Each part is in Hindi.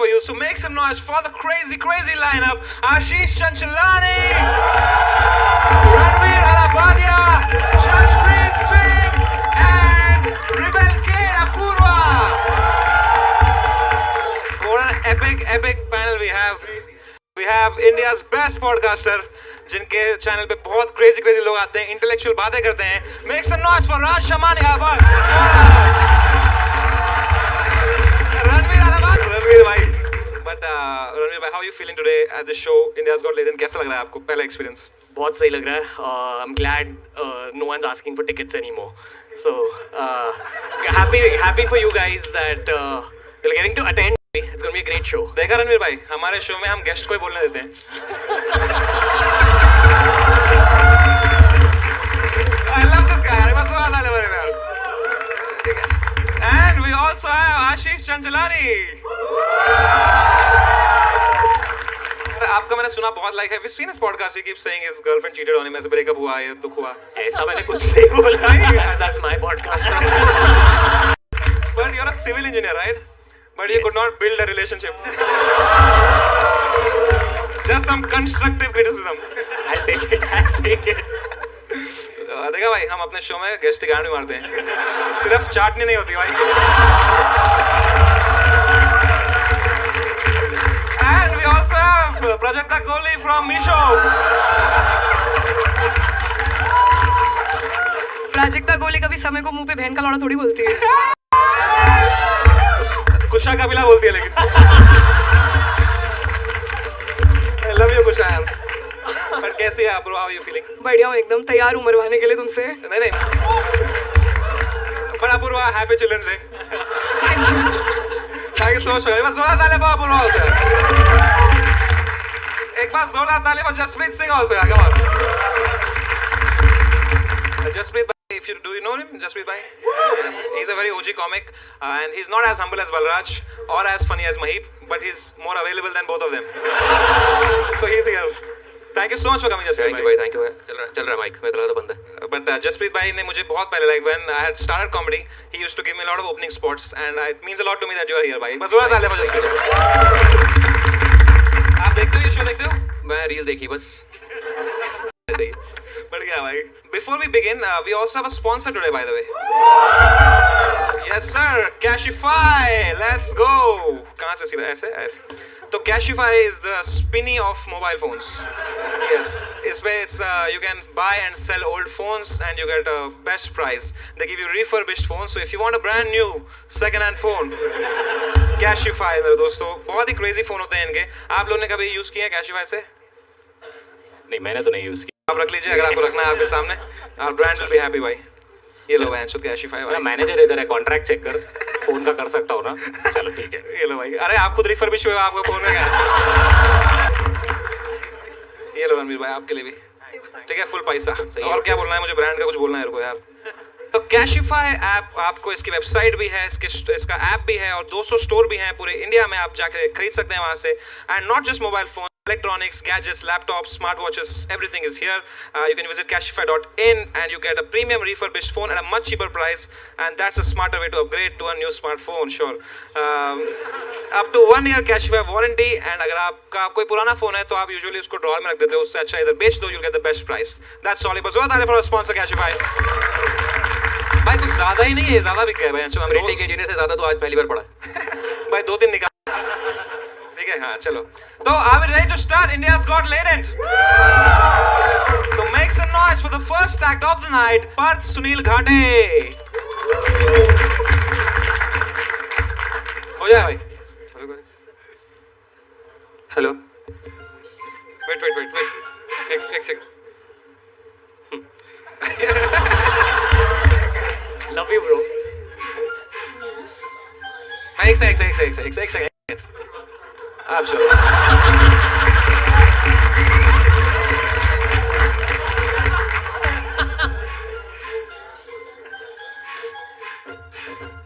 for you. So make some noise for the crazy lineup. Ashish Chanchalani, Ranveer Alabadia, Jaspreet Singh, and Rebel K. Apurva. What an epic panel we have. We have India's best podcaster, जिनके चैनल पे बहुत crazy लोग आते हैं, intellectual बातें करते हैं. Make some noise for Raj Shamani. Ranveer भाई. But Ranveer भाई, how are you feeling today at the show India's Got Talent? कैसा लग रहा है आपको पहला experience? बहुत सही लग रहा है. I'm glad no one's asking for tickets anymore. So happy for you guys that you're getting to attend. It's going to be a great show. देखा रणवीर भाई, हमारे शो में हम गेस्ट को ही बोलने देते हैं. I love this guy. I was so happy. And we also have Ashish Chanchalani. आपका मैंने सुना बहुत लाइक है. We've seen his podcast. He keeps saying his girlfriend cheated on him. ऐसे breakup हुआ, ये दुख हुआ. ऐसा मैंने कुछ नहीं बोला. That's my podcast. But you're a civil engineer, right? But you could not build a relationship. Just some constructive criticism. I'll take it. देखा भाई, हम अपने शो में गेस्ट गाने मारते हैं. सिर्फ चाटनी नहीं होती भाई. And we also have Prajakta Kohli from Meesho. Prajakta Kohli कभी समय को मुंह पे बहन का लौड़ा थोड़ी बोलती है. कुशा कपिला बोलती है लेकिन. I love you कुशा यार. पर कैसी है आप bro? How are you feeling? बढ़िया हूँ एकदम. तैयार हूँ मरवाने के लिए तुमसे. नहीं. पर Apoorva, happy children's day. Thank you so much. एक बार जोरदार ताली for अपूर्वा also. एक बार जोरदार ताली for Jasprit Singh also. Come on. Jaspreet bhai, do you know him? Jaspreet bhai? Yes. He's a very OG comic, and he's not as humble as Balraj or as funny as Maheep, but he's more available than both of them. So he's here. Thank you so much for coming, Jaspreet. Thank you bhai. Thank you. चल रहा mic. मेरे को लगा था बंद है. But Jaspreet bhai ने मुझे बहुत पहले, like when I had started comedy, he used to give me a lot of opening spots, and it means a lot to me that you are here, bhai. बस जोरदार ताली for Jaspreet. आप देखते हो ये शो देखते हो? मैं रील देखी बस. Before we begin, we also have a sponsor today, by the way. Yes, sir. Cashify. Let's go. कहाँ से सीधा ऐसे? तो Cashify is the spinny of mobile phones. Yes. इसमें you can buy and sell old phones and you get a best price. They give you refurbished phones. So if you want a brand new second-hand phone, Cashify मेरे दोस्तों. बहुत ही crazy phone होते हैं इनके. आप लोगों ने कभी use किया Cashify से? नहीं, मैंने तो नहीं यूज किया. आप रख लीजिए अगर आपको रखना है आपके सामने. Our brand will be happy भाई. ये लो भाई, Cashify भाई. मैनेजर इधर है, कॉन्ट्रैक्ट चेक कर. फोन का कर सकता हूँ ना? चलो ठीक है. ये लो भाई. अरे आप खुद रिफर्बिश हुए, आपका फोन में क्या? ये लो रणवीर भाई, आपके लिए भी. ठीक है, फुल पैसा. और क्या बोलना है मुझे? ब्रांड का कुछ बोलना है रुको यार. तो Cashify ऐप, आपको इसकी वेबसाइट भी है, इसका ऐप भी है और 200 स्टोर भी हैं पूरे इंडिया में. आप जाके खरीद सकते हैं वहाँ से. And not just mobile phone, electronics, gadgets, laptops, smartwatches, everything is here. You can visit Cashify.in and you get a premium refurbished phone at a much cheaper price, and that's a smarter way to upgrade to a new smartphone. Sure. Up to 1 year Cashify warranty, and अगर आपका कोई पुराना फोन है तो आप usually उसको ड्रॉअर में रख देते हो. उससे अच्छा इधर बेच दो, you'll get the best price. That's all. बस जोरदार for our sponsor Cashify. भाई कुछ ज़्यादा ही नहीं है, ज़्यादा बिक गया भाई. अच्छा, रेटिंग इंजीनियर से ज़्यादा तो आज पहली बार पढ़ा. भाई 2-3 निकाल. ठीक है, हाँ चलो. तो are we ready to start India's Got Talent? तो make some noise for the first act of the night, Parth Sunil Ghate. हो जाए भाई. हेलो. Wait. एक सेकंड. Love you bro. एक सेकंड. आप चलो.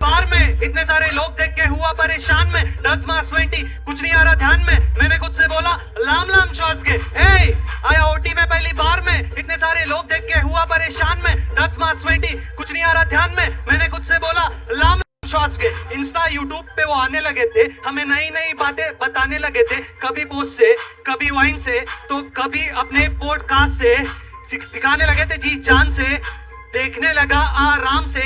बार में इतने सारे लोग देख के हुआ परेशान में. ड्रग्स मास 20 कुछ नहीं आ रहा ध्यान में. मैंने खुद से बोला लाम श्वास के. आया ओटी में पहली बार में. इतने सारे लोग देख के हुआ परेशान में. ड्रग्स मास 20 कुछ नहीं आ रहा ध्यान में. मैंने खुद से बोला लाम श्वास के. इंस्टा यूट्यूब पे वो आने लगे थे, हमें नई नई बातें बताने लगे थे, कभी पोस्ट से, कभी वाइन से, तो कभी अपने पॉडकास्ट से, दिखाने लगे थे जी जान से, देखने लगा आराम से,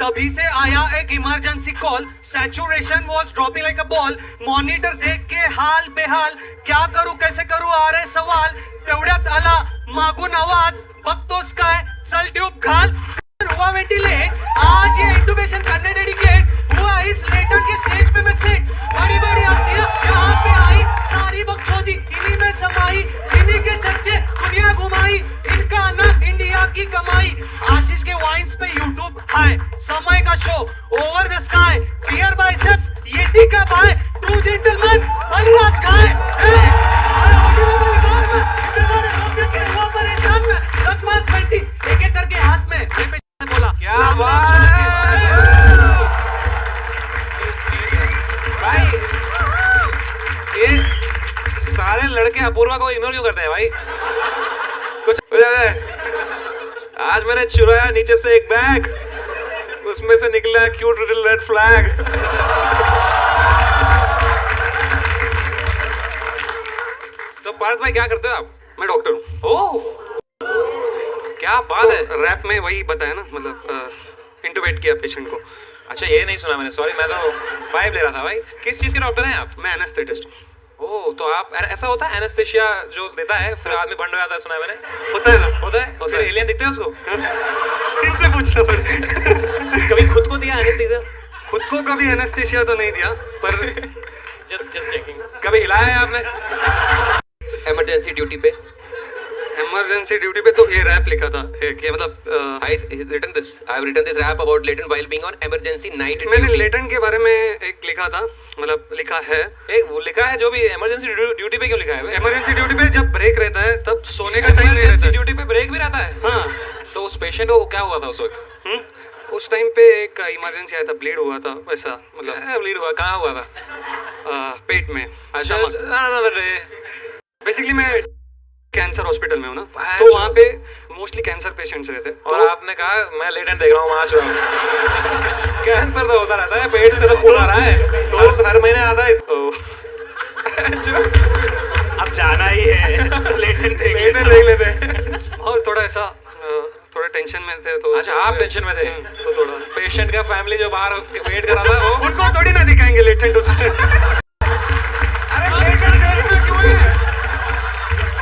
तभी से आया एक emergency call, saturation was dropping like a ball, monitor देख के हाल बेहाल, क्या करूं कैसे करूं आ रहे सवाल, तेवढ्यात आला मागून आवाज, बघतोस काय चल ट्यूब घाल, हुआ वेंटिलेट, आज ये इंटुबेशन करने डेडिकेट, हुआ इस लेटर के स्टेज पे मैं सेट, बड़ी बड़ी हस्तियां यहाँ पे आई, सारी बकचोदी इन्हीं में समाई, इन्हीं के चर्चे दुनिया घुमाई, इनका नाम इंडिया की कमाई, आशीष के वाइन्स पे यूट्यूब हाय, समय का show over the sky, beer biceps yeti का बाय, ट्रू जेंटलमैन बलराज खाए, अरे ऑडियो में परिवार में इतने सारे लोग देखे हुआ परेशान में, ड्रग्स मास 20 एक एक करके हाथ में, बोला क्या बात है भाई, ये सारे लड़के अपूर्वा को इग्नोर क्यों करते हैं भाई? कुछ हो जाता है। आज मैंने चुराया नीचे से एक बैग, उसमें से निकला क्यूट लिटिल रेड फ्लैग। तो पार्थ भाई क्या करते हो आप? मैं डॉक्टर हूँ। ओह क्या बात है। तो रैप में वही बताया ना, मतलब इंटुबेट किया पेशेंट को। अच्छा ये नहीं सुना मैंने, सॉरी, मैं तो पाइप ले रहा था भाई। किस चीज़ के डॉक्टर हैं आप? मैं एनेस्थेटिस्ट हूँ। ओह तो आप ऐसा होता है एनेस्थेशिया जो देता है फिर आदमी बंद हो जाता है, सुना है मैंने। होता है ना? होता है? फिर एलियन दिखते हैं उसको? इनसे पूछना पड़ेगा। कभी खुद को दिया एनेस्थीसिया? खुद को कभी एनेस्थेशिया तो नहीं दिया, पर जस्ट चेकिंग। कभी हिलाया है आपने? इमरजेंसी ड्यूटी पे? इमरजेंसी ड्यूटी पे तो ये रैप लिखा था कि मतलब I written this. I have written this rap about latent while being on emergency night मैंने duty. लेटेंट के बारे में एक लिखा था, मतलब लिखा है। एक वो लिखा है जो भी इमरजेंसी ड्यूटी पे क्यों लिखा है? इमरजेंसी ड्यूटी पे जब ब्रेक रहता है तब सोने का टाइम नहीं इमरजेंसी रहता ड्यूटी पे ब्रेक भी रहता है? है। हाँ, तो उस पेशेंट को क्या हुआ था उस वक्त? उस टाइम पे एक इमरजेंसी आया था, ब्लीड हुआ था वैसा, मतलब ब्लीड हुआ? कहाँ हुआ था? पेट में। अच्छा बेसिकली मैं कैंसर हॉस्पिटल में हूँ ना, अच्छा। तो वहाँ पे मोस्टली कैंसर पेशेंट्स रहते हैं। और आपने कहा मैं लेटेंट देख रहा हूँ वहाँ चुरा। कैंसर तो होता रहता है, पेट से तो खून आ रहा है, तो हर महीने आता है। अब जाना ही है तो लेटेंट देख लेते हैं। और थोड़ा ऐसा थोड़ा टेंशन में थे तो। अच्छा आप टेंशन में थे? तो थोड़ा पेशेंट का फैमिली जो बाहर वेट कर रहा था वो उनको थोड़ी ना दिखाएंगे लेटेंट उसमें। अरे लेटेंट देखना क्यों है?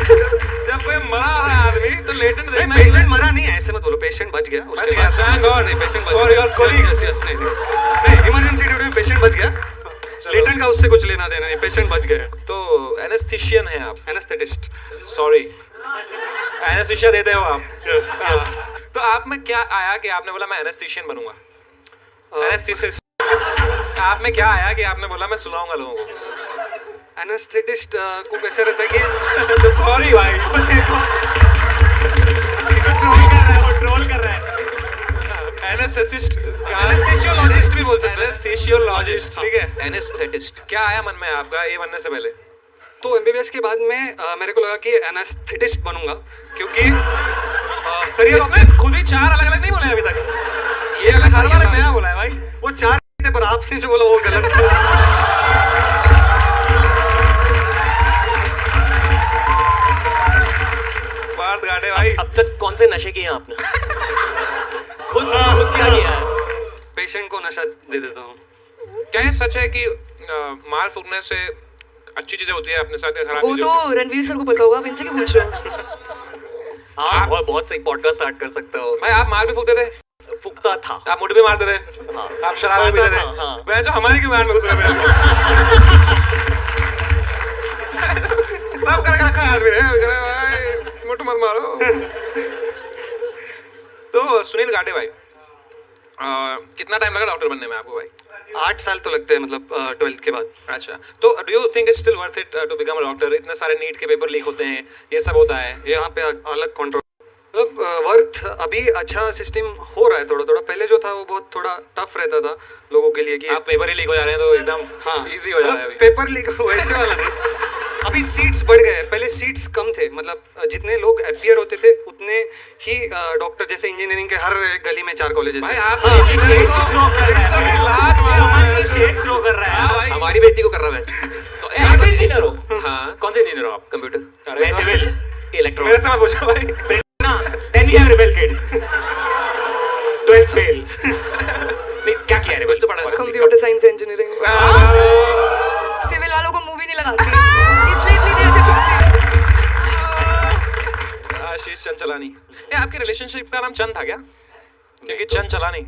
जब कोई मरा है आदमी तो लेटेंट देखना। पेशेंट मरा नहीं है, ऐसे मत बोलो, पेशेंट बच गया। उसके बाद थैंक गॉड। नहीं, पेशेंट बच फॉर गया। Your colleague. नहीं, इमरजेंसी ड्यूटी में पेशेंट बच गया, लेटेंट का उससे कुछ लेना देना नहीं, पेशेंट बच गया। तो एनेस्थेशियन है आप? एनेस्थेटिस्ट। सॉरी, एनेस्थेशिया देते हो आप? Yes yes. तो आप में क्या आया कि आपने बोला मैं एनेस्थेशियन बनूंगा? एनेस्थेसिस्ट। आप में क्या आया कि आपने बोला मैं सुनाऊंगा लोगों को? एनेस्थेटिस्ट को कैसे रहता है कि सॉरी भाई, वो देखो ट्रोल कर रहा है। एनेस्थेसिस्ट, एनेस्थेशियोलॉजिस्ट भी बोल सकते हैं। एनेस्थेशियोलॉजिस्ट, ठीक है। Anesthetist. क्या आया मन में आपका ये बनने से पहले? तो एमबीबीएस के बाद में मेरे को लगा कि एनेस्थेटिस्ट बनूंगा, क्योंकि करियर इसने खुद ही 4 अलग अलग नहीं बोले अभी तक, ये हर बार नया बोला है भाई। वो 4 थे, पर आपने जो बोला वो गलत था। पार्थ घाटे भाई। अब तक कौन से नशे किए हैं आपने? खुद क्या किया है? पेशेंट को नशा दे देता हूँ। क्या ये सच है कि माल फूकने से अच्छी चीजें होती है अपने साथ या खराब वो चीजें तो होती रणवीर सर को पता होगा, आप इनसे क्यों पूछ रहे हो? हाँ, बहुत सही पॉडकास्ट स्टार्ट कर सकते हो। है? भाई आप माल भी फूकते थे? फूकता था। आप मुठ भी मारते थे? हाँ। आप शराब भी पीते थे? हाँ। मैं जो हमारी की दुकान में घुस रहे थे। सब करके रखा है आदमी ने, भाई मुठ मत मारो। तो सुनील घाटे भाई, कितना टाइम लगा डॉक्टर बनने में आपको भाई? 8 साल तो लगते हैं, मतलब 12th के बाद। अच्छा, तो do you think it's still worth it to become a doctor? इतने सारे नीट के पेपर लीक होते हैं, ये सब होता है, यहाँ पे अलग कंट्रोल, मतलब वर्थ अभी अच्छा सिस्टम हो रहा है थोड़ा थोड़ा। पहले जो था वो बहुत थोड़ा टफ रहता था लोगों के लिए कि आप पेपर ही लीक हो जा रहे हैं तो एकदम हाँ इजी हो जा रहा है अभी। पेपर लीक वैसे वाला नहीं, अभी सीट्स बढ़ गए, पहले सीट्स कम थे, मतलब जितने लोग अपीयर होते थे उतने ही डॉक्टर, जैसे इंजीनियरिंग के हर गली में 4 कॉलेजेस भाई हैं। आप शेड थ्रो कर रहा है भाई। हमारी बेइज्जती को कर रहा है। तो आप इंजीनियर हो? हाँ, कौन से इंजीनियर हो आप? कंप्यूटर। मैं सिविल मेरे इलेक्ट्रॉनिक्स। से मत पूछो भाई। ना then we have rebel kid 12th fail। नहीं क्या किया rebel? तो पढ़ा है। Computer science engineering. सिविल वालों को मूवी नहीं लगाती, इसलिए इतनी देर से चुप थे। आशीष चंचलानी। ये आपके रिलेशनशिप का नाम चंद था क्या? क्योंकि चंद चलानी।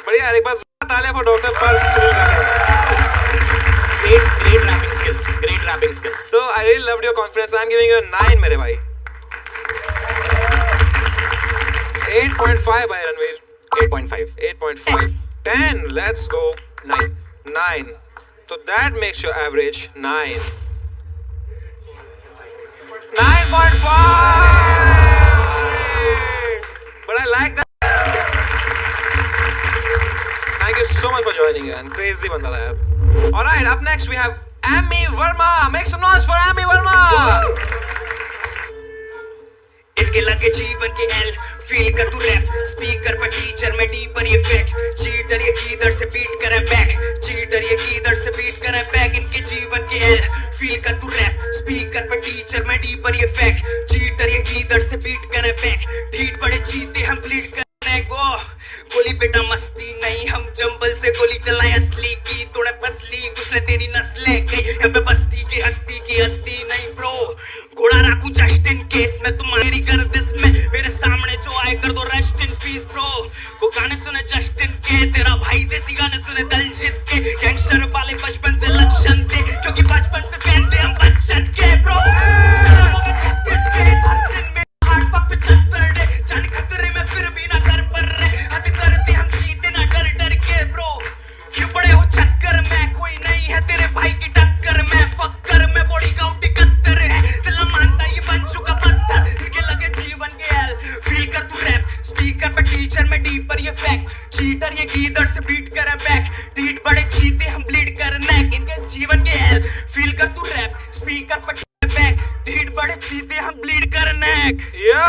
बढ़िया यार, एक बार तालियां फॉर डॉक्टर पर Sunil Gandhi. Great rapping skills, great rapping skills। So I really loved your confidence. I'm giving you a 9 मेरे भाई। 8.5 भाई Ranveer. 8.5। 8.5। 10. Let's go. 9। 9. So that makes your average 9. 9.5. But I like that. Thank you so much for joining in. Crazy बंदा था यार। All right, up next we have Amy Verma. Make some noise for Amy Verma. इनके लगे जीवन के एल फील कर तू रैप स्पीकर पर टीचर में डीपर ये फैक्ट चीटर ये कीदर से बीट करे बैक चीटर ये कीदर से बीट करे बैक इनके जीवन के एल फील कर तू रैप स्पीकर पर टीचर में डीपर ये फैक्ट चीटर ये कीदर से बीट करे बैक ढीठ बड़े चीते हम ब्लीड करने को गोली बेटा मस्ती नहीं हम जंबल से गोली चलाए असली की तोड़े फसली कुछ ले तेरी नस्लें कई यहाँ पे बस्ती की हस्ती नहीं ब्रो घोड़ा राखू जस्ट इन केस में तुम्हारी गर्दिश में मेरे सामने जो आए कर दो रेस्ट इन पीस ब्रो को गाने सुने जस्ट इन के तेरा भाई देसी गाने सुने दलजीत के गैंगस्टर वाले बचपन से लक्षण थे क्योंकि बचपन से फैन थे हम बच्चन के ब्रो 36 के हर दिन में हार्ट फक पे 76 डे जान खतरे में फिर भी ना कर पर रहे हद करते हम जीते ना डर के ब्रो क्यों पड़े हो चक्कर में कोई नहीं है तेरे भाई की टक्कर में फक्कर में बॉडी काउंट 71 है दिल मानता ये बन चुका पत्थर इनके लगे जीवन के एल फील कर तू रैप स्पीकर पे टीचर में डीपर ये फैक्ट चीटर ये गीदड़ से बीट करे बैक टीट बड़े चीते हम ब्लीड कर नेक इनके जीवन के एल फील कर तू रैप स्पीकर पे बैक टीट बड़े चीते हम ब्लीड कर नेक Yo!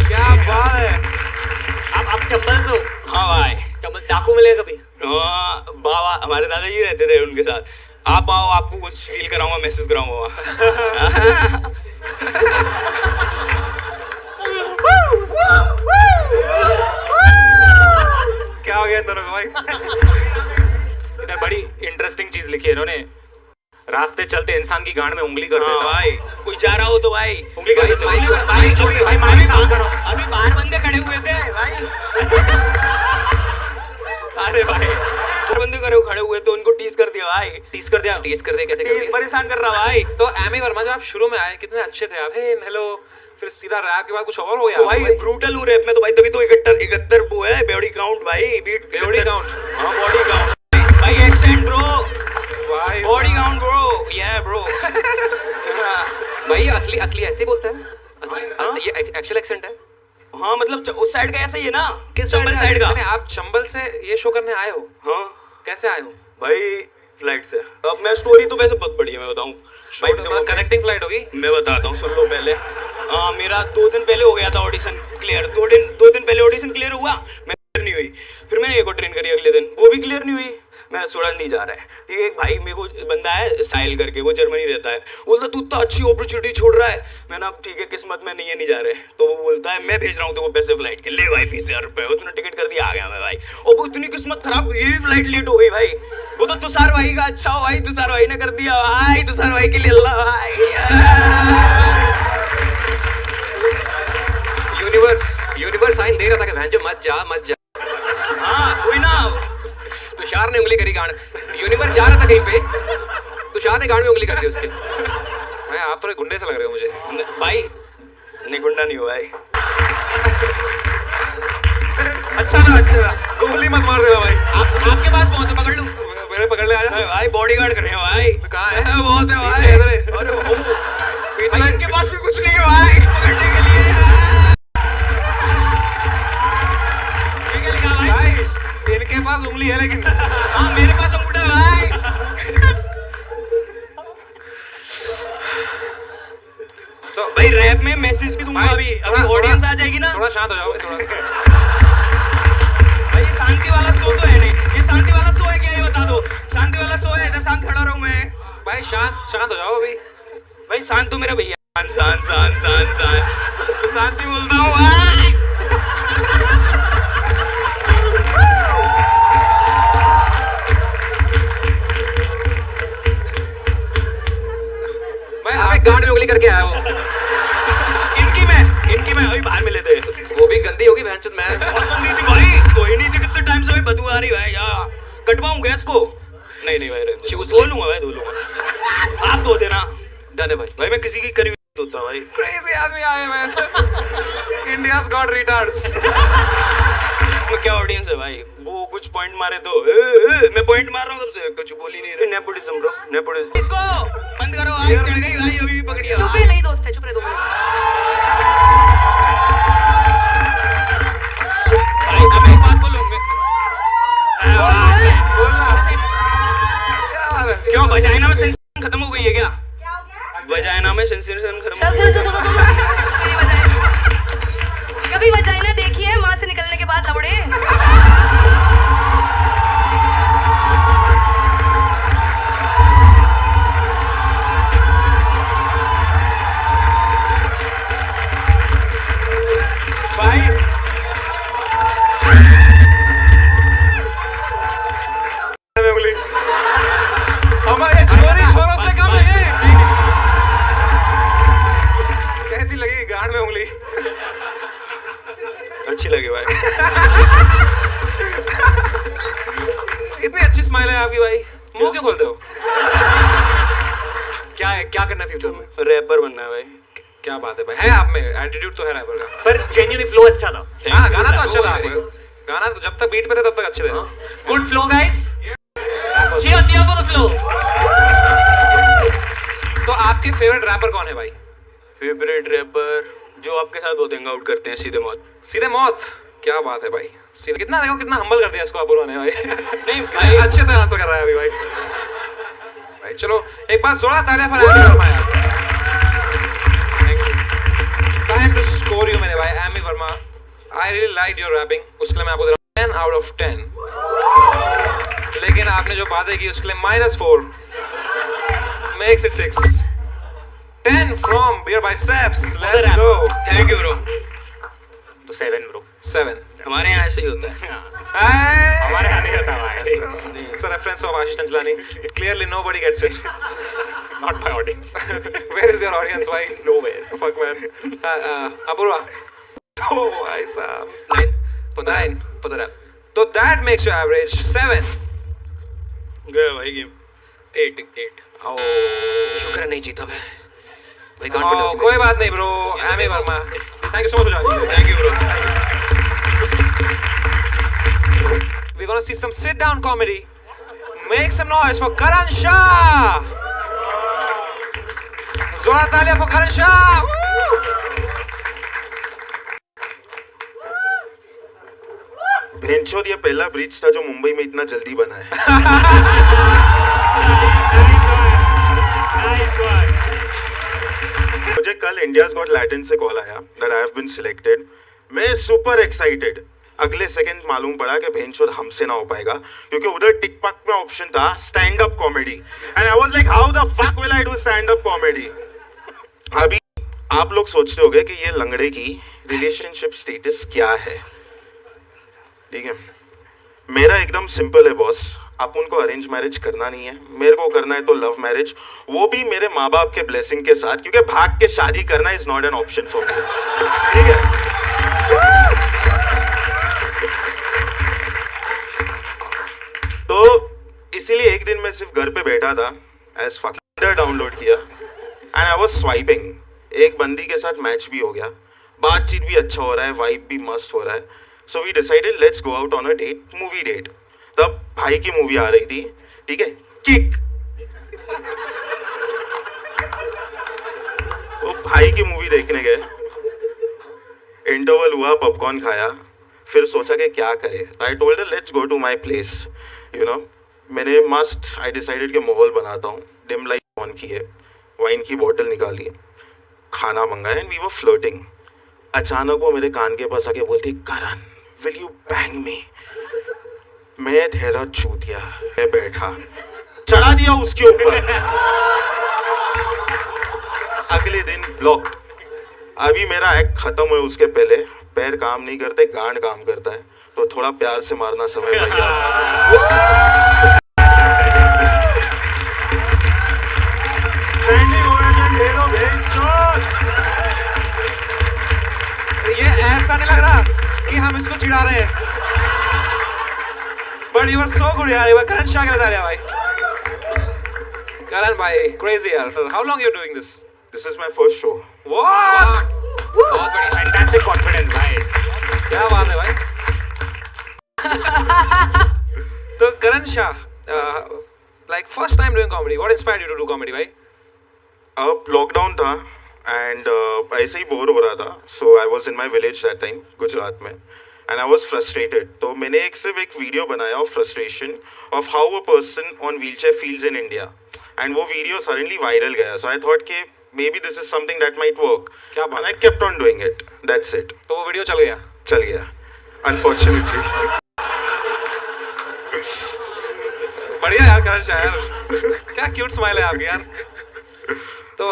क्या बात है। आप चंबल से हो? हाँ भाई चंबल डाकू मिले कभी? बाबा हमारे दादाजी रहते थे उनके साथ आप आओ आपको कुछ फील कराऊंगा महसूस कराऊंगा क्या हो गया इन दोनों को भाई? इधर बड़ी इंटरेस्टिंग चीज लिखी है इन्होंने रास्ते चलते इंसान की गांड में उंगली कर देता भाई कोई जा रहा हो तो भाई उंगली कर देता भाई माइक साफ करो। अभी बाहर बंदे खड़े हुए थे भाई अरे भाई बाहर बंदे खड़े हुए थे उनको टीज कर दिया भाई टीज कर दिया। टीज कर दे कैसे कर टीज दिया? परेशान कर रहा भाई तो एमी वर्मा जब आप शुरू में आए कितने अच्छे थे आप। हे हेलो फिर सीधा रैप के बाद कुछ और हो गया तो भाई ब्रूटल हूँ रैप में तो भाई तभी तो 71 वो है बॉडी काउंट भाई बीट बॉडी काउंट। हाँ बॉडी काउंट भाई एक्सेंट ब्रो भाई बॉडी काउंट ब्रो या ब्रो भाई असली ऐसे बोलता है असली ये एक्चुअल एक्सेंट है। हाँ मतलब उस साइड का ऐसा ही है ना किस चंबल साइड का। नहीं, आप चंबल से ये शो करने आए हो? हाँ कैसे आए हो भाई फ्लाइट से। अब मैं स्टोरी तो वैसे बहुत बड़ी है मैं बताऊं भाई देखो कनेक्टिंग फ्लाइट होगी। मैं बताता हूँ सुन लो पहले। मेरा 2 दिन पहले हो गया था ऑडिशन क्लियर। 2 दिन पहले ऑडिशन क्लियर हुआ मैं क्लियर नहीं हुई फिर मैंने एक और ट्रेन करी अगले दिन वो भी क्लियर नहीं हुई मैंने सोचा नहीं जा रहा है ठीक है। एक भाई मेरे को बंदा है साहिल करके वो जर्मनी रहता है बोलता तू इतना अच्छी अपॉर्चुनिटी छोड़ रहा है मैंने अब ठीक है किस्मत में नहीं जा रहे तो वो बोलता है मैं भेज रहा हूँ तो वो पैसे फ्लाइट के ले भाई 20,000 रुपए उसने टिकट कर दिया आ गया मैं भाई और वो इतनी किस्मत खराब ये भी फ्लाइट लेट हो गई भाई वो तो तुषार भाई का अच्छा हो भाई तुषार भाई ने कर दिया भाई तुषार भाई के लिए अल्लाह भाई यूनिवर्स साइन दे रहा था कि भांजो मत जा हाँ कोई ना तुषार ने उंगली करी गांड यूनिवर्स जा रहा था कहीं पे तुषार ने गांड में उंगली कर दी उसके। भाई आप थोड़े गुंडे से लग रहे हो मुझे। भाई नहीं गुंडा नहीं हुआ भाई अच्छा गोली मत मार देना भाई। आपके पास बहुत है पकड़ लूं मेरे पकड़ ले आजा भाई बॉडीगार्ड कर रहे हैं भाई कहाँ है? बहुत है भाई पीछे इधर है। अरे ओ पीछे भाई इनके पास भी कुछ नहीं है भाई पकड़ने के लिए पास उंगली है लेकिन हाँ मेरे पास अंगूठा है भाई। तो भाई रैप में मैसेज भी दूंगा अभी ऑडियंस आ जाएगी ना। थोड़ा शांत हो जाओ थोड़ा। भाई ये शांति वाला शो तो है नहीं, ये शांति वाला शो है क्या ये बता दो। शांति वाला शो है, इधर शांत खड़ा रहूं मैं। भाई शांत हो जाओ अभी। भाई शांत तो मेरा भैया, शांत शांति बोलता हूँ भाई। मैं आप एक गांड में उंगली करके आया वो। इनकी मैं अभी बाहर मिले थे। वो भी गंदी होगी भैंचोद। मैं बहुत गंदी थी भाई, तो ही नहीं थी कितने टाइम से भाई, बदबू आ रही है भाई यार। कटवाऊं गैस को? नहीं भाई रहने दो। धो लूंगा भाई, धो लूंगा। आप धो देना। डन है भाई। भाई मैं किसी की करी हुई धोता भाई। क्रेजी आदमी आए मैच। India's got retards. मैं क्या ऑडियंस है भाई, वो कुछ पॉइंट मारे तो मैं पॉइंट मार रहा हूँ तब से कुछ बोल ही नहीं रहे। Nepotism bro, nepotism. इसको बंद करो भाई, चढ़ गई भाई अभी भी पकड़िए। चुप रहे, नहीं दोस्त है, चुप रहे 2 मिनट। भाई अब एक बात बोलूं मैं। क्यों वजाइना में सेंसेशन खत्म हो गई है क्या? वजाइना में सेंसेशन खत्म हो गई है। कभी वजाइना देखी है माँ से निकलने के बाद लौड़े? भाई हमारे छोरों से कम है ये। कैसी लगी गांड में उंगली? अच्छी लगी भाई। इतनी अच्छी स्माइल है आपकी भाई, मुंह क्यों खोलते हो? क्या है, क्या करना है फ्यूचर में? रैपर बनना है भाई। क्या बात है भाई, है आप में एटीट्यूड तो है रैपर का। पर जेन्युइनली फ्लो अच्छा था। हाँ गाना तो अच्छा था। गाना तो जब तक बीट पे थे तब तक अच्छे थे। Good flow guys, cheer for the flow। तो आपके फेवरेट रैपर कौन है भाई? फेवरेट रैपर जो आपके साथ बहुत हैंग आउट करते हैं, सीधे मौत। सीधे मौत, क्या बात है भाई। सीधे कितना देखो कितना हम्बल कर दिया इसको अपूर्वा ने भाई। नहीं भाई अच्छे से आंसर कर रहा है अभी भाई। भाई चलो एक बार जोड़ा तालियां फॉर एमी वर्मा यार। टाइम टू स्कोर यू मेरे भाई Amy Verma. I really like your rapping, उसके लिए मैं आपको दे रहा हूं 10 out of 10। लेकिन आपने जो बातें की उसके लिए -4 makes it 6। 10 from Beer by Seps। Let's go। Thank you bro. तो 7 ब्रो। 7। हमारे यहाँ ऐसे ही होता है। हमारे यहाँ नहीं होता भाई। It's a reference of Ashish Tanjlani. Clearly nobody gets it. Not my audience। Where is your audience? Why? Nowhere। Fuck man। Apurva। Oh, भाई साहब। 9। तो that makes your average 7। गया भाई गेम। 8। Oh, शुक्र नहीं जीता मैं भाई। गांड पे लगती कोई बात नहीं bro. Amy Verma, thank you so much for joining. Thank you bro. We're gonna see some sit down comedy. Make some noise for Karan Shah. Zora talia for Karan Shah. भेंचोद ये पहला ब्रिज था जो मुंबई में इतना जल्दी बना है। मुझे कल इंडियाज गॉट लैटिन से कॉल आया that I have been selected. मैं सुपर एक्साइटेड। अगले सेकंड मालूम पड़ा कि भेंचोद हमसे ना हो पाएगा क्योंकि उधर टिकटॉक में ऑप्शन था stand up comedy and I was like how the fuck will I do stand up comedy. अभी आप लोग सोचते होंगे कि ये लंगड़े की रिलेशनशिप स्टेटस क्या है। ठीक है, मेरा एकदम सिंपल है बॉस। आप उनको अरेंज मैरिज करना नहीं है, मेरे को करना है तो लव मैरिज, वो भी मेरे माँ बाप के ब्लेसिंग के साथ, क्योंकि भाग के शादी करना is not an option for me. ठीक है, तो इसीलिए एक दिन मैं सिर्फ घर पे बैठा था, एज फकिंग डाउनलोड किया एंड आई वाज स्वाइपिंग। एक बंदी के साथ मैच भी हो गया, बातचीत भी अच्छा हो रहा है, वाइब भी मस्त हो रहा है। So we decided let's go out on a date, movie date। तब भाई की मूवी आ रही थी, ठीक है, किक। वो भाई की मूवी देखने गए, इंटरवल हुआ, पॉपकॉर्न खाया, फिर सोचा कि क्या करे. I told her let's go to my place. You know, मैंने आई डिसाइडेड कि माहौल बनाता हूँ. डिम लाइट ऑन की है, वाइन की बोतल निकाली, खाना मंगाया एंड वी वर फ्लर्टिंग. अचानक वो मेरे कान के पास आके बोलती, करण विल यू बैंग मी. मैं ठहरा चूतिया, मैं बैठा, चढ़ा दिया उसके ऊपर. अगले दिन ब्लॉक. अभी मेरा एक्ट खत्म हुए उसके पहले पैर काम नहीं करते, गांड काम करता है. तो थोड़ा प्यार से मारना समय भैया. स्टैंडिंग ओवेशन दे दो भेंचोद. ये ऐसा नहीं लग रहा कि हम इसको चिढ़ा रहे हैं. But you are so good यार. ये करण शाह के बता भाई. करण भाई क्रेजी यार. How long you doing this? This is my first show. What? बहुत बढ़िया. फैंटास्टिक कॉन्फिडेंस भाई. क्या बात है भाई. तो करण Shah, like first time doing comedy, what inspired you to do comedy भाई? अब लॉकडाउन था एंड ऐसे ही बोर हो रहा था. So I was in my village that time, Gujarat में, एंड आई वॉज फ्रस्ट्रेटेड. तो मैंने सिर्फ एक वीडियो बनाया of frustration of how a person on wheel chair feels in India. And वो वीडियो सडनली वायरल गया. सो आई थॉट कि may be this is something that might work. क्या बात. And I kept on doing it. That's it. तो वो वीडियो चल गया. चल गया अनफॉर्चुनेटली. बढ़िया यार करण शाह यार. क्या क्यूट स्माइल है आपकी यार. तो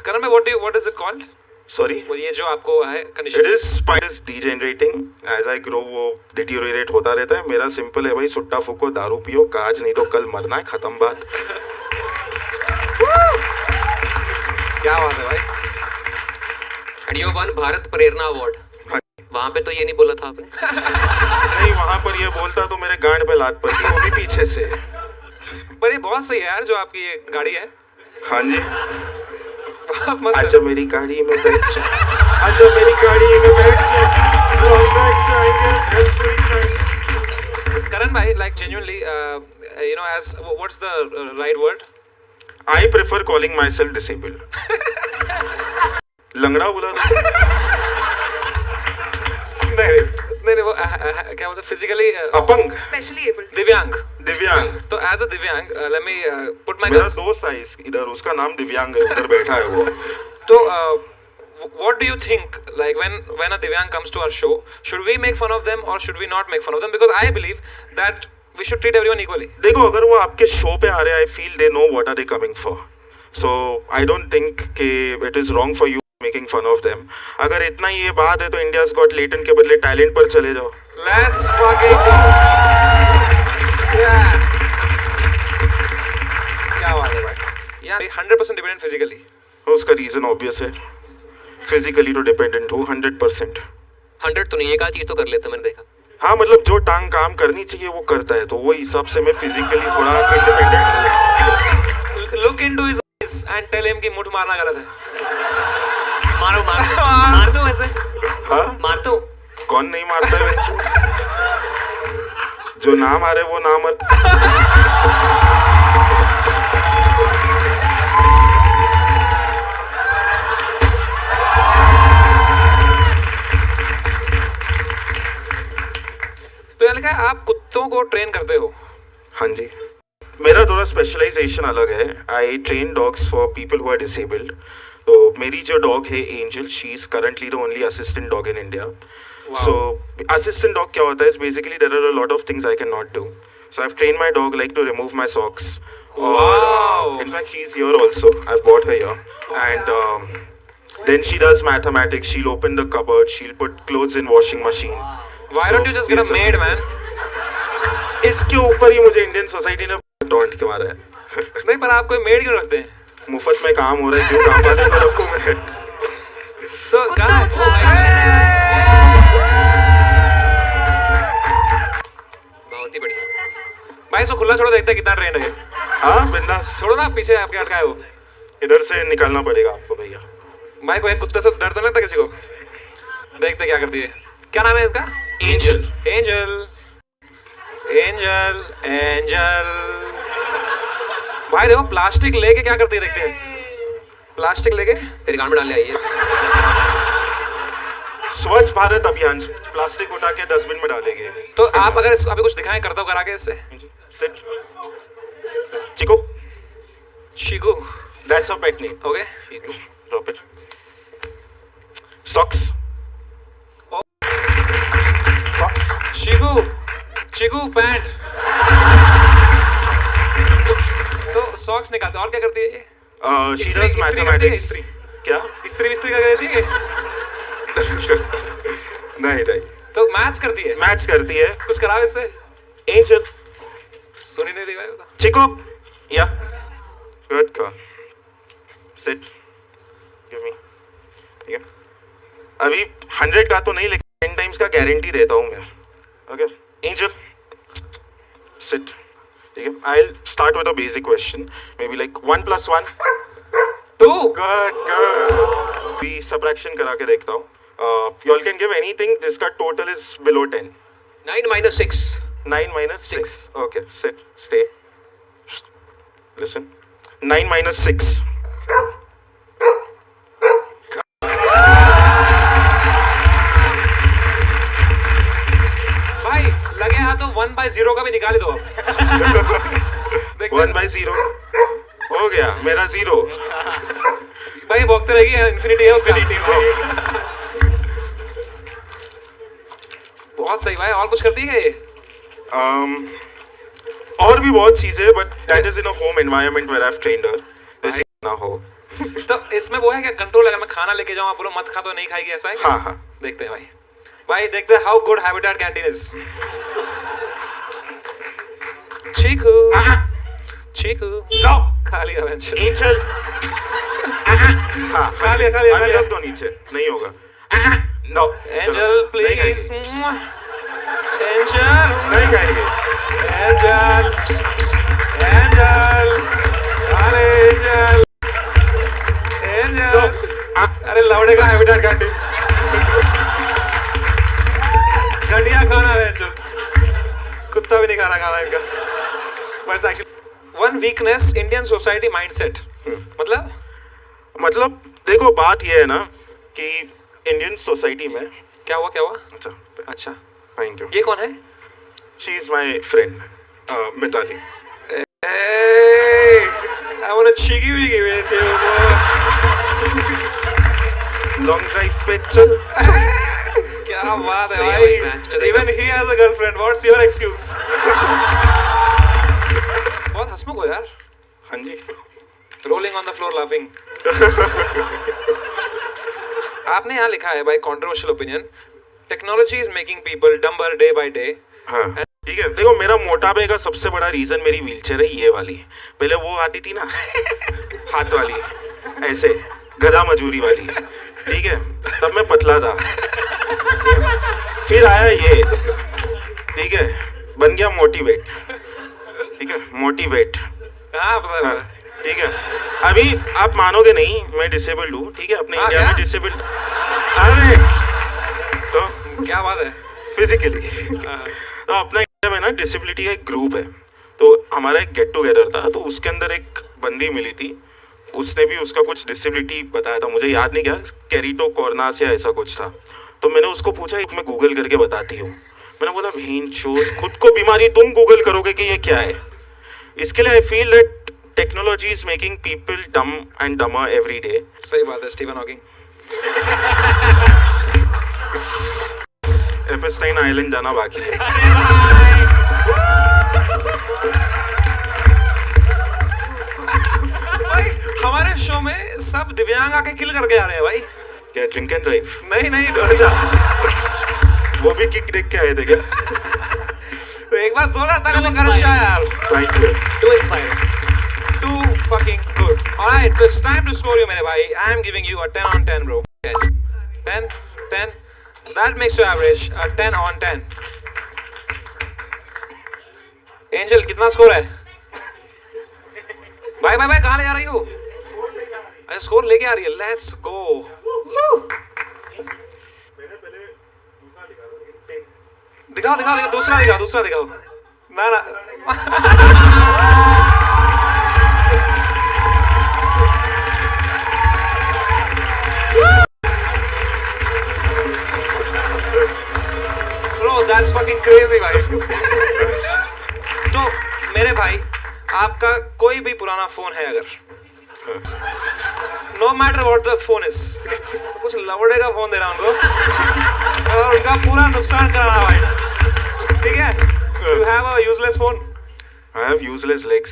करण में what is it called? Sorry, वो ये जो आपको है it condition. Is spine degenerating. As I grow वो डिटीरियोरेट होता रहता है. मेरा सिंपल है भाई, सुट्टा फूको, दारू पियो, काज नहीं तो कल मरना है, खत्म बात. क्या बात है भाई. And you one Bharat Prerna award. वहां पे तो ये नहीं बोला था आपने. नहीं, वहां पर ये बोलता तो मेरे गांड पे लात पड़ती, वो भी पीछे से. पर ये बहुत सही है यार जो आपकी ये गाड़ी है. हाँ जी. बहुत मस्त आजा है. मेरी गाड़ी में बैठ जा, आजा मेरी गाड़ी में बैठ जा, हम बैठ जाएंगे every time. Karan bhai, like genuinely, you know, as what's the right word? I prefer calling myself disabled. लंगड़ा बोला तो. नहीं वो क्या बोलते फिजिकली अपंग, स्पेशली एबल. दिव्यांग. दिव्यांग. तो एज अ दिव्यांग let me put my मेरा guns. दोस्त है इधर, उसका नाम दिव्यांग है, उधर बैठा है वो. तो what do you think, like when a divyang comes to our show, should we make fun of them or should we not make fun of them? Because I believe that we should treat everyone equally. देखो, अगर वो आपके शो पे आ रहे हैं, I feel they know what are they coming for. So I don't think कि it is wrong for you making fun of them. अगर इतना ही ये बात है तो India's Got Talent के बदले टैलेंट पर चले जाओ. Let's fucking go. Yeah. क्या बात है भाई. यार 100% dependent physically. उसका रीजन ऑब्वियस है. फिजिकली तो डिपेंडेंट हो 100%. 100 तो नहीं, एक आध चीज तो कर लेते मैंने देखा. हाँ, मतलब जो टांग काम करनी चाहिए वो करता है, तो वो हिसाब से मैं फिजिकली थोड़ा इंडिपेंडेंट हूँ. Look into his eyes and tell him कि मुठ मारना गलत है. मारो मार दो वैसे. हाँ, मार दो. कौन नहीं मारता है बच्चों? जो ना मारे वो ना मत. तो यार लिखा है आप कुत्तों को ट्रेन करते हो. हाँ जी, मेरा थोड़ा स्पेशलाइजेशन अलग है. I train dogs for people who are disabled. तो मेरी जो डॉग है Angel, she is currently the only assistant dog in India. So assistant dog क्या होता है? Basically there are a lot of things I can not do. So I have train my dog like to remove my socks. और in fact she is here also. I've bought her here. And then she does mathematics. She'll open the cupboard. She'll put clothes in washing machine. Why don't you just get a maid, man? इसके ऊपर ही मुझे इंडियन सोसाइटी ने डॉन्ट के मारा है. नहीं, पर आप कोई मेड क्यों रखते हैं? मुफ्त में काम हो रहा है, क्यों काम वाले को रखूं मैं? तो कुत्ता कहाँ मुझसे बहुत ही बढ़िया. भाई इसको खुला छोड़ो, देखते हैं कितना ट्रेन है. हाँ, बिंदास. छोड़ो ना, पीछे आपके अटका है वो. इधर से निकलना पड़ेगा आपको भैया. भाई को एक कुत्ते से डर तो नहीं लगता किसी को? देखते क्या करती है. क्या नाम है इसका? एंजल. एंजल. एंजल. एंजल. भाई देखो प्लास्टिक लेके क्या करती है, देखते हैं. प्लास्टिक लेके तेरे गांड में डालने आई है. स्वच्छ भारत अभियान, प्लास्टिक उठा के डस्टबिन में डालेंगे। तो आप अगर अभी कुछ दिखाएं करता हूँ करा के इससे। सिट चिको, शिकू, that's a pet name. Okay drop it. Socks, socks, शिकू, शिकू पैंट। तो सॉक्स निकालते और क्या करती है ये? शी इस्त्री- डज इस्त्री करती है, मैथमेटिक्स। इस्त्री। क्या? इस्त्री विस्त्री का करती है? नहीं नहीं, तो मैथ्स करती है? मैथ्स करती है। कुछ कराओ इससे। एंजल, सुनी नहीं रही भाई बता। चिको, या good girl, sit, give me. ठीक है, अभी 100 का तो नहीं, लेकिन 10 टाइम्स का गारंटी देता हूँ मैं। Okay angel, sit. ठीक है, I will start with a basic question, maybe like 1 + 1 2। Good good. भी सबट्रैक्शन करा के देखता हूँ। You all can give anything जिसका total is below 10। 9 - 6 9 - 6, okay, sit, stay, listen. 9 - 6. भाई लगे हाथ तो 1/0 का भी निकाल ही दो आप। 1/0 हो गया मेरा 0। भाई भोगते रहेगी, इन्फिनिटी है उसका। बहुत सही भाई। और कुछ करती है ये? और भी बहुत चीजें, but that is in a home environment where I have trained her, जैसे ना हो। तो इसमें वो है क्या कंट्रोल? अगर मैं खाना लेके जाऊँ आप बोलो मत खा तो नहीं खाएगी, ऐसा है क्या? हाँ हाँ, देखते हैं भाई। भाई देखते हैं how good habitat canteen is. Chiku, Chiku, no खा लिया बेंच। एंजल, हाँ खा लिया, खा लिया, खा अभी लिया। रख दो नीचे, नहीं होगा। नो एंजल प्लीज, एंजल, नहीं खाएंगे। एंजल, एंजल, अरे एंजल, एंजल, अरे लौड़े का हैबिटेट कैंटीन। घटिया खाना है जो, कुत्ता भी नहीं खा रहा खाना इनका। बस actually one weakness Indian society mindset. मतलब देखो बात ये है ना कि इंडियन सोसाइटी में, क्या हुआ, क्या हुआ? अच्छा अच्छा, थैंक यू, ये कौन है? She is my friend Mitali. I want a cheeky wiggy with you, boy. Long drive पे चल। क्या बात है सही है भाई। भाई, चलेगा। Even he has a girlfriend. What's your excuse? बहुत हंसमुख हो यार। हाँ जी, Rolling on the floor laughing. आपने यहाँ लिखा है भाई controversial opinion. Technology is making people dumber day by day. हाँ ठीक है। देखो मेरा मोटापे का सबसे बड़ा रीजन मेरी व्हीलचेयर है, ये वाली। पहले वो आती थी ना हाथ वाली, ऐसे गधा मजूरी वाली, ठीक है, तब मैं पतला था। फिर आया ये, ठीक है, बन गया मोटिवेट, ठीक है, मोटिवेट, हाँ पता है। ठीक है। अभी आप मानोगे नहीं, मैं डिसेबल्ड हूँ, ठीक है, अपने हाँ, इंडिया क्या? में डिसेबल्ड। अरे तो क्या बात है? फिजिकली तो अपना इंडिया में ना डिसेबिलिटी का एक ग्रुप है। तो हमारा एक गेट टुगेदर था, तो उसके अंदर एक बंदी मिली थी, उसने भी उसका कुछ डिसेबिलिटी बताया था, मुझे याद नहीं क्या, केरिटोकॉर्नास या ऐसा कुछ था। तो मैंने उसको पूछा मैं गूगल करके बताती हूँ। मैंने बोला भेंचोद, खुद को बीमारी तुम गूगल करोगे कि ये क्या है? इसके लिए I feel that technology is making people डम एंड डमर एवरी डे। सही बात है, स्टीवन हॉकिंग। एपस्टाइन आइलैंड जाना बाकी है। भाई हमारे शो में सब दिव्यांग आके किल करके आ रहे हैं भाई। क्या ड्रिंक एंड ड्राइव? नहीं नहीं डर जा। वो भी किक देख के आए थे क्या? तो एक बार जोर आता है कर यार। Thank you. Too inspiring. Too fucking good. Alright, so it's time to score you मेरे भाई. I am giving you a 10 on 10 bro. 10, 10. That makes your average a 10 on 10. Angel कितना स्कोर है? भाई भाई भाई कहाँ ले जा रही हो? अरे स्कोर लेके आ रही है। Let's go. दिखाओ दिखाओ दिखाओ, दूसरा दिखाओ ना that's fucking crazy भाई. तो मेरे भाई आपका कोई भी पुराना फोन है अगर, no matter what the phone is, कुछ लवड़े का फोन दे रहा हूँ उनको और उनका पूरा नुकसान कराना भाई. ठीक है? You have a useless phone. I have useless legs.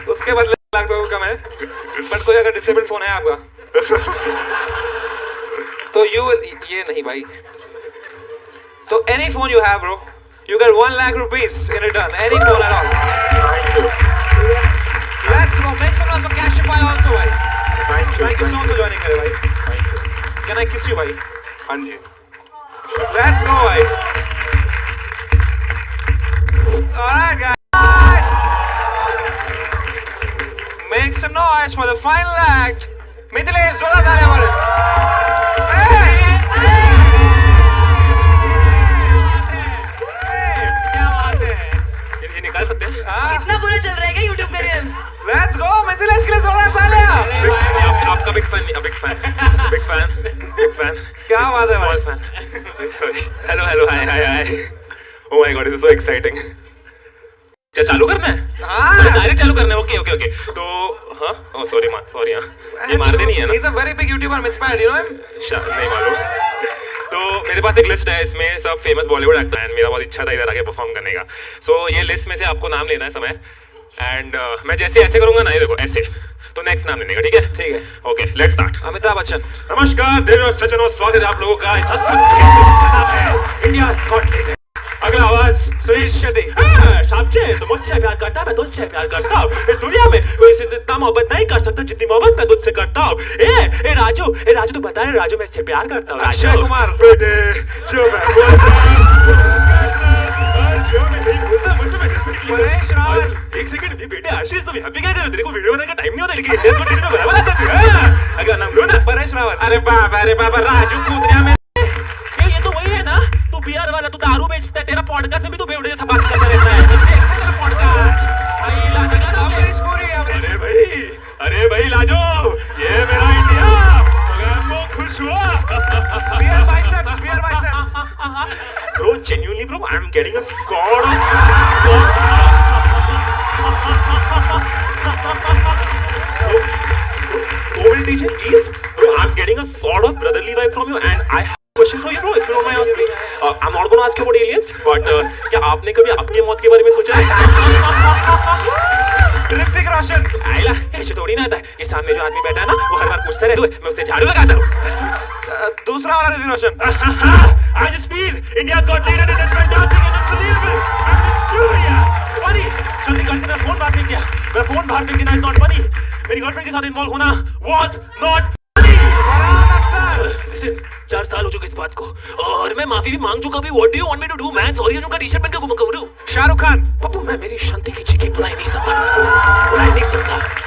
उसके बदले लाख तो कम है. बट कोई अगर डिसेबल्ड फोन है आपका तो ये नहीं भाई. तो any phone you have bro, you get 1 lakh rupees in return. Any phone at all. Let's go. Make some noise for Cashify also भाई. Thank you so much for joining मेरे भाई. Can I kiss you भाई? हाँ जी. Let's go भाई. Alright guys. Make some noise for the final act. Mithilesh जोरदार तालियां मारो. क्या बात है? ये निकाल सकते हैं? इतना बुरा चल रहा है क्या YouTube career? Let's go Mithilesh के लिए जोरदार तालियां. आपका बिग फैन. क्या बात है भाई? Small fan. Hello, hi. Oh my God, this is so exciting. क्या चालू करना है? हाँ. डायरेक्ट चालू करना है. ओके. तो हाँ. Oh sorry हाँ. ये मार देनी है ना? He's a very big YouTuber, Mythpad, you know him? नहीं मालूम. तो मेरे पास एक लिस्ट है, इसमें सब फेमस बॉलीवुड एक्टर हैं. मेरा बहुत इच्छा था इधर आके परफॉर्म करने का. सो ये लिस्ट में से आपको नाम लेना है समय. एंड मैं जैसे ऐसे करूंगा ना, ये देखो ऐसे, तो नेक्स्ट नाम लेने का. ठीक है? ठीक है. Okay, let's start. Amitabh Bachchan. नमस्कार देवी और सज्जनों, स्वागत है आप लोगों का इस अद्भुत गेम में जिसका नाम है इंडिया गॉट टैलेंट. अगला आवाज सुनील शेट्टी. शामचे, तुम मुझसे प्यार करता है, मैं तुझसे प्यार करता हूँ. इस दुनिया में कोई से इतना मोहब्बत नहीं कर सकता जितनी मोहब्बत मैं तुझसे करता हूँ. ए राजू तू बता रहे राजू मैं इससे प्यार करता हूँ. अक्षय कुमार. बेटे जो मैं बोलता मुझे मैं परेश रावल. एक सेकंड बेटे आशीष, तुम यहाँ पे क्या कर रहे हो? तेरे को वीडियो बनाने का टाइम नहीं होता, लेकिन इंडिया को टीवी में बराबर आता है. अगर नाम लो ना, परेश रावल. अरे बाबा राजू कूदरिया में ये तो वही है ना, तू बियर वाला, तू दारू बेचता है. तेरा पॉडकास्ट में भी तू बेवड़े जैसा बात करता रहता है. देखा तेरा पॉडकास्ट. अमरीश पुरी. अरे भाई लाजो, ये मेरा इंडिया. मैं खुश हुआ. Beer biceps. Bro, genuinely bro, I'm getting a sort of DJ, please. Bro, I'm getting a sort of brotherly vibe from you, and I have a question for you, bro. If you don't mind asking, I'm not going to ask you about aliens, but क्या आपने कभी अपनी मौत के बारे में सोचा है? ऋतिक रोशन. आइला, ऐसे थोड़ी ना आता है. ये सामने जो आदमी बैठा है ना, वो हर बार पूछता रहता है, मैं उससे झाड़ू लगाता हूँ. दूसरा वाला Hrithik Roshan. I just feel India's got talent and it's fantastic and unbelievable. I'm Victoria. Funny. जल्दी करते मेरा फोन बाहर फेंक दिया. मेरा फोन बाहर फेंक देना is not funny. मेरी गर्लफ्रेंड के साथ इन्वॉल्व होना was not funny. Listen, 4 साल हो चुके इस बात को और मैं माफी भी मांग चुका भी. What do you want me to do, man? Sorry, उनका टी-शर्ट पहन के घूमूं. शाहरुख खान. पप्पू, मैं मेरी शांति की चीखें बुला नहीं सकता.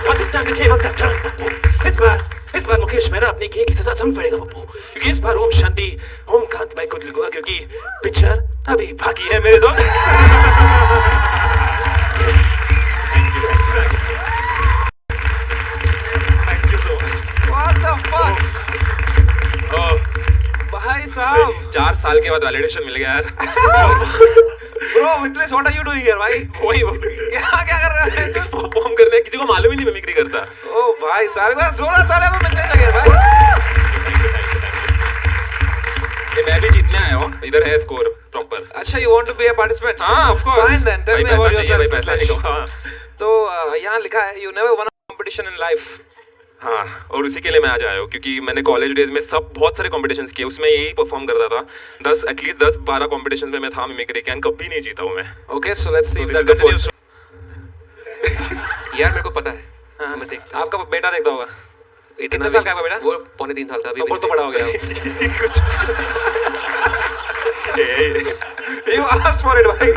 But this time the tables have turned, Pappu. इस बार मुकेश मेहरा अपनी किए की सजा जरूर पड़ेगा पप्पू, क्योंकि इस बार ओम शांति ओम कांत भाई को लिखूंगा, क्योंकि पिक्चर अभी बाकी है मेरे दोस्त. Thank you so much. What the fuck? भाई साहब 4 साल के बाद वैलिडेशन मिल गया यार. Bro, Mithilesh, what are you doing here भाई? वही यहाँ क्या कर रहा है? परफॉर्म करने किसी को मालूम ही नहीं मिमिक्री करता. ओ भाई साहब, एक बार जोरदार तालियां वो मिथिलेश लगे भाई. ये मैं भी जीतने आया हूँ. इधर है स्कोर प्रॉपर. अच्छा, you want to be a participant? हाँ, of course. Fine then, tell me about yourself. पैसा निकालो. हाँ. तो यहाँ लिखा है you never won a competition in life. हाँ, और उसी के लिए मैं आज आया हूँ, क्योंकि मैंने कॉलेज डेज में बहुत सारे कॉम्पिटिशन्स किए, उसमें यही परफॉर्म करता था. 10-12 कॉम्पिटिशन में मैं था मिमिक्री के, कभी नहीं जीता हूँ मैं. Okay, so let's see if that continues. यार मेरे को पता है. हाँ, मैं देखता. आपका बेटा देखता होगा. कितने साल का है बेटा? वो 2.5 साल का. अभी अब तो बड़ा हो गया. कुछ You asked for it भाई.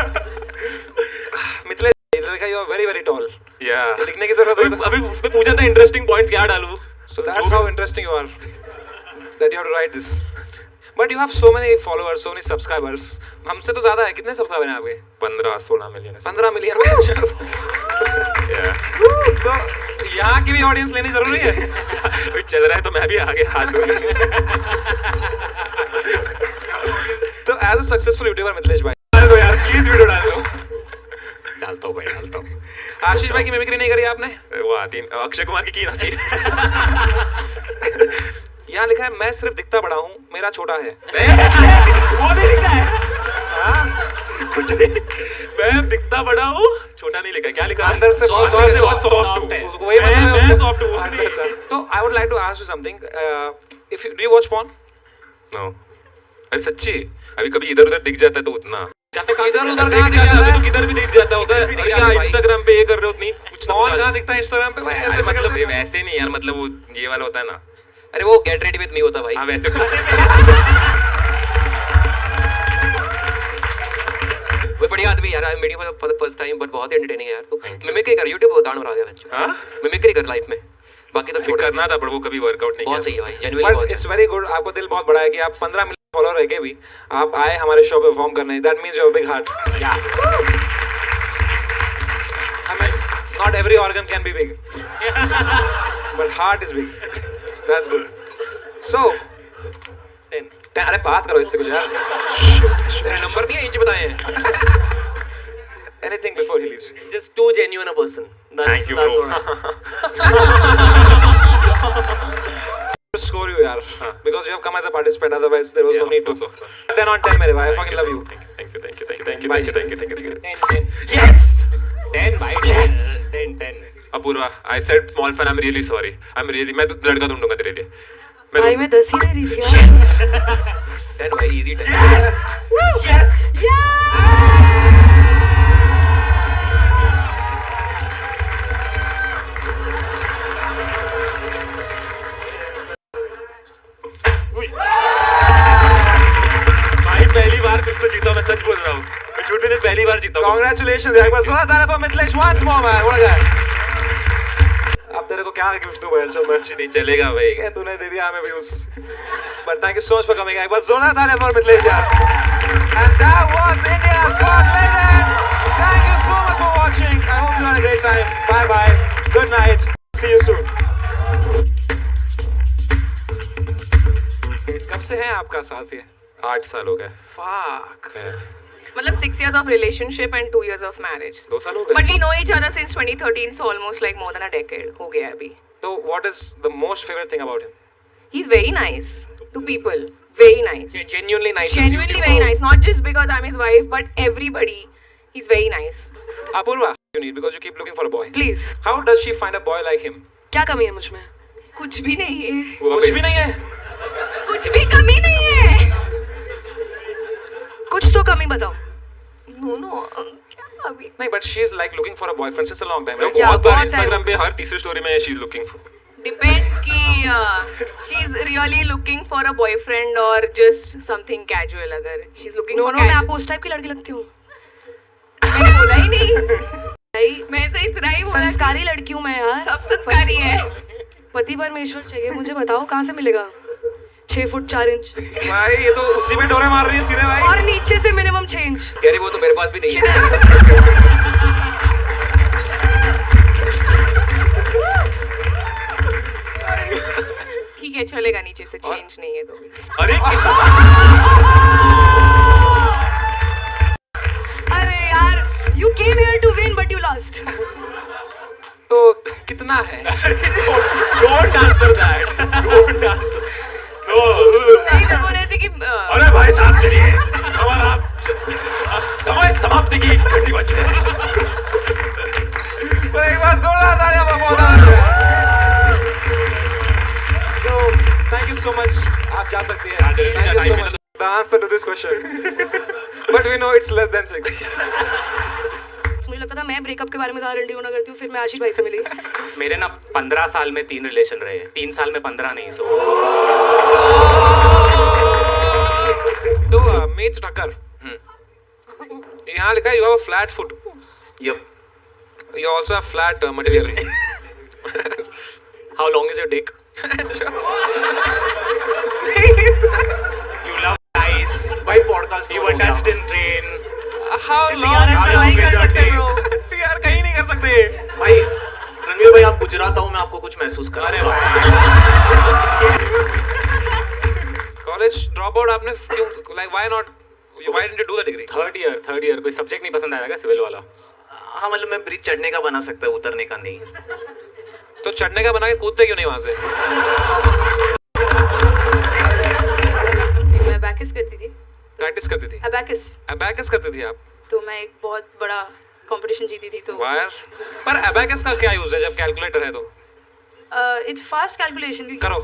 मिथिलेश, इधर लिखा you are very very tall. Yeah. लिखने की जरूरत है. अभी उसमें पूछा था इंटरेस्टिंग पॉइंट्स क्या डालूं. So that's how interesting you are that you have to write this. But you have so many followers, so many subscribers. हमसे तो ज्यादा है. कितने सब्सक्राइबर हैं आपके? 15-16 मिलियन. 15 मिलियन. तो यहाँ की भी ऑडियंस लेनी जरूरी है. चल रहा है तो मैं भी आगे हाथ दूंगा. as a successful YouTuber Mithilesh भाई, डाल दो यार प्लीज वीडियो डाल दो। डालता हूँ भाई, डालता हूँ। आशीष भाई की मिमिक्री नहीं करी आपने? वो आती अक्षय कुमार की ना थी। यहाँ लिखा है मैं सिर्फ दिखता बड़ा हूँ, मेरा छोटा है। वो नहीं लिखा है। कुछ नहीं, मैं दिखता बड़ा हूँ, छोटा नहीं लिखा। क्या लिखा है? अंदर से बहुत सॉफ्ट है। उसको वही मतलब है, मैं सॉफ्ट हूँ। अच्छा अच्छा। तो I would like to ask you something. If you do you watch porn? No. अरे सच्ची, अभी कभी इधर उधर दिख जाता है तो उतना इधर उधर दिख जाता है तो किधर भी दिख जाता होता है। दिख क्या जाता है भाई। इंस्टाग्राम पे ये कर रहे हो उतनी कुछ porn कहाँ दिखता है Instagram पे भाई? ऐसे ऐसे मतलब मतलब वैसे नहीं यार, मतलब वो ये वाला होता है ना। अरे वो गेट रेडी विद मी होता भाई। हाँ वैसे वो बढ़िया आदमी यार, I am meeting for the first time, but बहुत एंटरटेनिंग है यार। तू मिमिक्री कर, यूट्यूब पे गाना बना गया बच्चों। हाँ मिमिक्री कर लाइफ में, बाकी सब छोड़। करना था पर वो कभी वर्कआउट नहीं बहुत किया। सही है भाई, जेन्युइनली बहुत। It's very good. आपको दिल बहुत बड़ा है कि आप 15 मिलियन फॉलोअर रह के भी आप आए हमारे शो पे परफॉर्म करने। That means you have big heart. या I mean, not every organ can be big, but heart is big. So that's good. So, 10. अरे बात करो इससे कुछ यार। तेरे नंबर दिए, इंच बताए हैं। Anything before he leaves. Just too genuine a person. Thank you, that's bro. what To score you यार, because you have come as a participant. Otherwise, there was no need to. Of course. 10 on 10 मेरे भाई. I fucking love you. Thank you. Bye. Thank you. 10. Yes. 10 भाई. Yes. 10. Apoorva, I said small fan. I'm really sorry. मैं लड़का ढूंढूंगा तेरे लिए। भाई मैं 10 ही दे रही थी यार। 10 भाई, इजी 10। भाई पहली बार कुछ तो जीता, मैं सच बोल रहा हूँ। मैं झूठ नहीं, पहली बार जीता हूँ। Congratulations यार, एक बार जोरदार तालियां for Mithilesh once more man. What a guy. अब तेरे को क्या गिफ्ट दूं भाई? चल कुछ नहीं चलेगा भाई। ठीक है, तूने दे दिया हमें views. But thank you so much for coming. एक बार जोरदार तालियां for मिथिलेश यार। And that was India's Got Talent. Thank you so much for watching. I hope you had a great time. Bye bye. Good night. See you soon. कब से है आपका साथ ये? 8 साल हो गए। Fuck. मतलब 6 years of relationship and 2 years of marriage. 2 साल हो गए। But we know each other since 2013, so almost like more than a decade हो गया अभी. So what is the most favorite thing about him? He's very nice to people. Very nice. Genuinely nice. Genuinely very nice. Not just because I'm his wife, but everybody. He's very nice. Apurva, you need because you keep looking for a boy. Please. How does she find a boy like him? क्या कमी है मुझ में? कुछ भी नहीं है. कुछ भी नहीं है. कुछ भी कमी नहीं है. कुछ तो कमी बताओ. No. क्या अभी? नहीं, but she is like looking for a boyfriend since a long time. मैं Right? बहुत बार बहुत इंस्टाग्राम time पे हर तीसरी स्टोरी में she is looking for. Depends कि she's really looking for a boyfriend or just something casual. अगर she's looking for मैं आपको उस टाइप की लड़की लगती हूँ. मैंने बोला ही नहीं. भाई मैं तो इतना ही बोला. संस्कारी लड़की हूँ मैं यार. सब संस्कारी है. पति परमेश्वर चाहिए मुझे. बताओ कहाँ से मिलेगा? 6 फुट 4 इंच भाई ये तो उसी में डोरे मार रही है सीधे भाई. और नीचे से मिनिमम 6 इंच. कह रही वो तो मेरे पास भी नहीं है। ठीक है चलेगा नीचे से चेंज नहीं है तो. अरे अरे यार you came here to win but you lost. तो कितना है? Don't answer that, don't answer. No नहीं तो बोल रहे थे कि अरे भाई साहब चलिए, हमारा समय समाप्ति की घंटी बज रही है। तो एक बार जोरदार तालियां बजाओ। तो thank you so much. आप जा सकती हैं. Thank you so much. The answer to this question. But we know it's less than 6. मुझे लगता था मैं ब्रेकअप के बारे में ज़्यादा इंटरव्यू ना करती हूँ. फिर मैं आशीष भाई से मिली. मेरे ना 15 साल में 3 रिलेशन रहे. 3 साल में 15 नहीं. सो तो मीत टक्कर. यहाँ लिखा है you have a flat foot. Yep. You also have flat material. how long is your dick? You love ice. भाई podcast You were touched in train. How long? नहीं कर सकते bro. यार कहीं नहीं कर सकते. भाई रणवीर भाई आप गुजरात आओ, मैं आपको कुछ महसूस करा रहा हूँ। कॉलेज ड्रॉप आउट आपने क्यों? Like why not? Why didn't you do the degree? Third year कोई सब्जेक्ट नहीं पसंद आया क्या सिविल वाला? हाँ मतलब मैं ब्रिज चढ़ने का बना सकता, उतरने का नहीं। तो चढ़ने का बना के कूदते क्यों नहीं वहां से? मैं अबैकस करती थी। प्रैक्टिस करती थी? अबैकस करती थी आप? तो मैं एक बहुत बड़ा कंपटीशन जीती थी तो। वाह यार, पर अबैकस का क्या यूज है जब कैलकुलेटर है तो? It's fast calculation. करो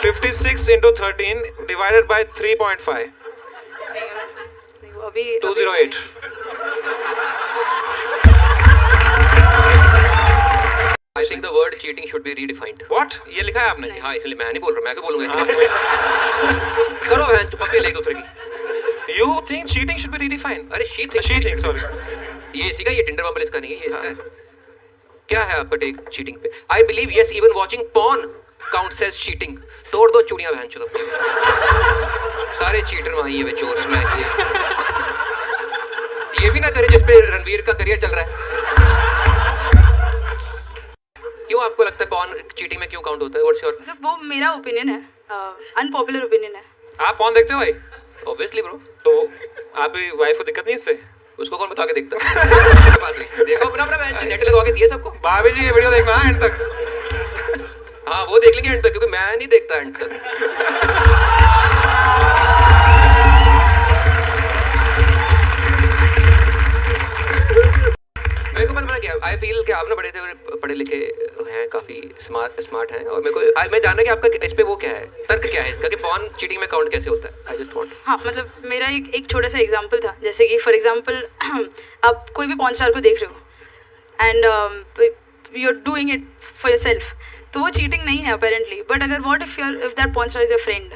56 into 13 divided by 3.5 अभी 208 I think the word cheating should be redefined. What? ये लिखा है आपने? हाँ इसलिए मैं नहीं बोल रहा, मैं क्यों बोलूँगा? हाँ, करो बहन चुप के ले दूसरे की। You think cheating should be redefined? अरे she thinks sorry. ये इसी का, ये टिंडर बम्बल इसका नहीं है, ये इसका है। क्या है आपका टेक चीटिंग पे? I believe yes, even watching porn counts as cheating. तोड़ दो चूड़ियां बहन चुप के। सारे चीटर वहाँ ये चोर स्मैक ये भी ना करे जिस पे रणवीर का करियर चल रहा है। क्यों आपको लगता है पॉर्न चीटिंग में क्यों काउंट होता है? What's your? वो मेरा ओपिनियन है, अनपॉपुलर ओपिनियन है। आप पॉर्न देखते हो भाई? Obviously bro. तो आपकी वाइफ को दिक्कत नहीं इससे? उसको कौन बता के देखता? देखो अपना अपना नेट लगवा के दिए सबको। भाभी जी ये वीडियो देखना है एंड तक। हाँ वो देख लेंगे एंड तक, क्योंकि मैं नहीं देखता एंड तक। मेरे को पता क्या, आई फील कि आप ना बड़े थे, पढ़े लिखे हैं, काफी स्मार्ट हैं, और मेरे को मैं जानना कि आपका इस पे वो क्या है, तर्क क्या है इसका कि पॉर्न चीटिंग में काउंट कैसे होता है? I just want. हाँ मतलब मेरा एक छोटा सा एग्जांपल था, जैसे कि फॉर एग्जांपल आप कोई भी पॉर्न स्टार को देख रहे हो and you are doing it for yourself, तो वो चीटिंग नहीं है अपेरेंटली। बट अगर what if that porn star is your friend?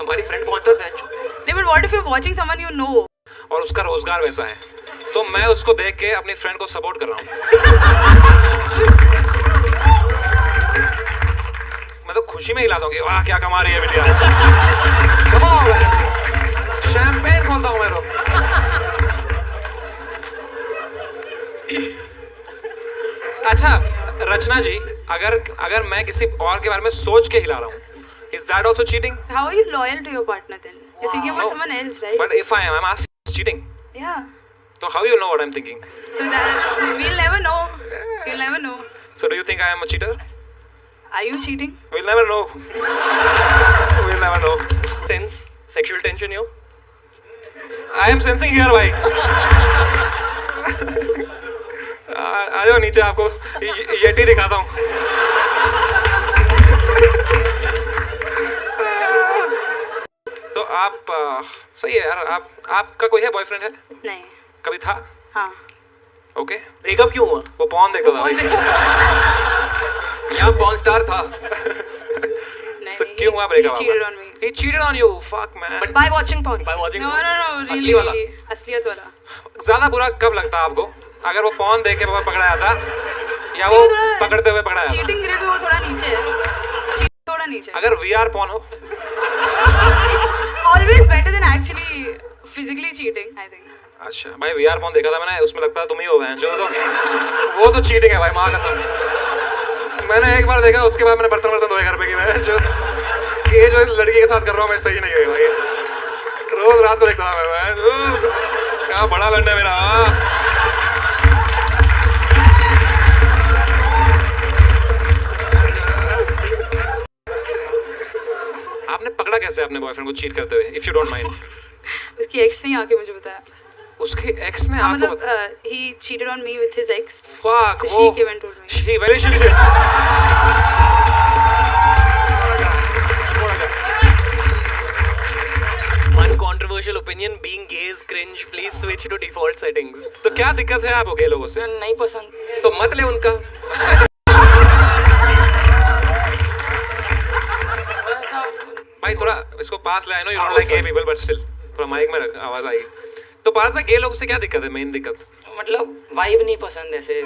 हमारी फ्रेंड पॉर्न स्टार है नहीं, but what if you are watching someone you know और उसका रोजगार वैसा है, तो मैं उसको देख के अपनी फ्रेंड को सपोर्ट कर रहा हूँ। मैं तो खुशी में हिलाता हूँ कि वाह क्या कमा रही है बिटिया। शैंपेन खोलता हूँ मैं तो। अच्छा रचना जी, अगर मैं किसी और के बारे में सोच के हिला रहा हूँ, is that also cheating? How are you loyal to your partner then? You're thinking about someone else, right? But if I'm asked, it's cheating. Yeah. So how you know what I'm thinking? So that we'll never know. We'll never know. So do you think I am a cheater? Are you cheating? We'll never know. We'll never know. Sense sexual tension here? I am sensing here भाई। आ जाओ नीचे, आपको येटी दिखाता हूँ। तो आप सही है यार। आपका कोई है बॉयफ्रेंड है? नहीं। कभी था? हाँ। ओके। ब्रेकअप क्यों हुआ? वो पॉर्न देखता था भाई। यहाँ पॉर्न स्टार था। तो क्यों हुआ breakup? He cheated on me. He cheated on you. Fuck man. But by watching porn. By watching No, porn. no, no. असली Really, वाला। असलियत वाला। ज्यादा बुरा कब लगता है आपको? अगर वो पॉर्न देख के पकड़ा जाता या वो पकड़ते हुए पकड़ा जाता? चीटिंग ग्रेड में वो थोड़ा नीचे है। थोड़ा नीचे। अगर VR पॉर्न हो? It's always better than actually physically cheating, I think. अच्छा भाई VR पॉर्न देखा था मैंने, उसमें लगता है तुम ही हो गए जो, तो वो तो चीटिंग है भाई, माँ कसम। मैंने एक बार देखा, उसके बाद मैंने बर्तन धोए घर पे कि मैं जो ये जो इस लड़की के साथ कर रहा हूँ मैं सही नहीं है भाई। रोज रात को देखता था मैं क्या बड़ा लंड है मेरा। आपने पकड़ा कैसे अपने बॉयफ्रेंड को चीट करते हुए, इफ यू डोंट माइंड? उसकी एक्स ने आके मुझे बताया। उसके एक्स ने आपको बताया? he cheated on me with his ex. Fuck, So she came and told me. She relationship. Uncontroversial opinion, being gay is cringe. Please switch to default settings. तो क्या दिक्कत है आपको गए लोगों से? नहीं पसंद। तो मत ले उनका। भाई थोड़ा इसको पास ले, I know you don't like gay people but still थोड़ा माइक में रख, आवाज आएगी। तो बात में गे लोगों से क्या दिक्कत है? मेन दिक्कत मतलब वाइब नहीं पसंद, ऐसे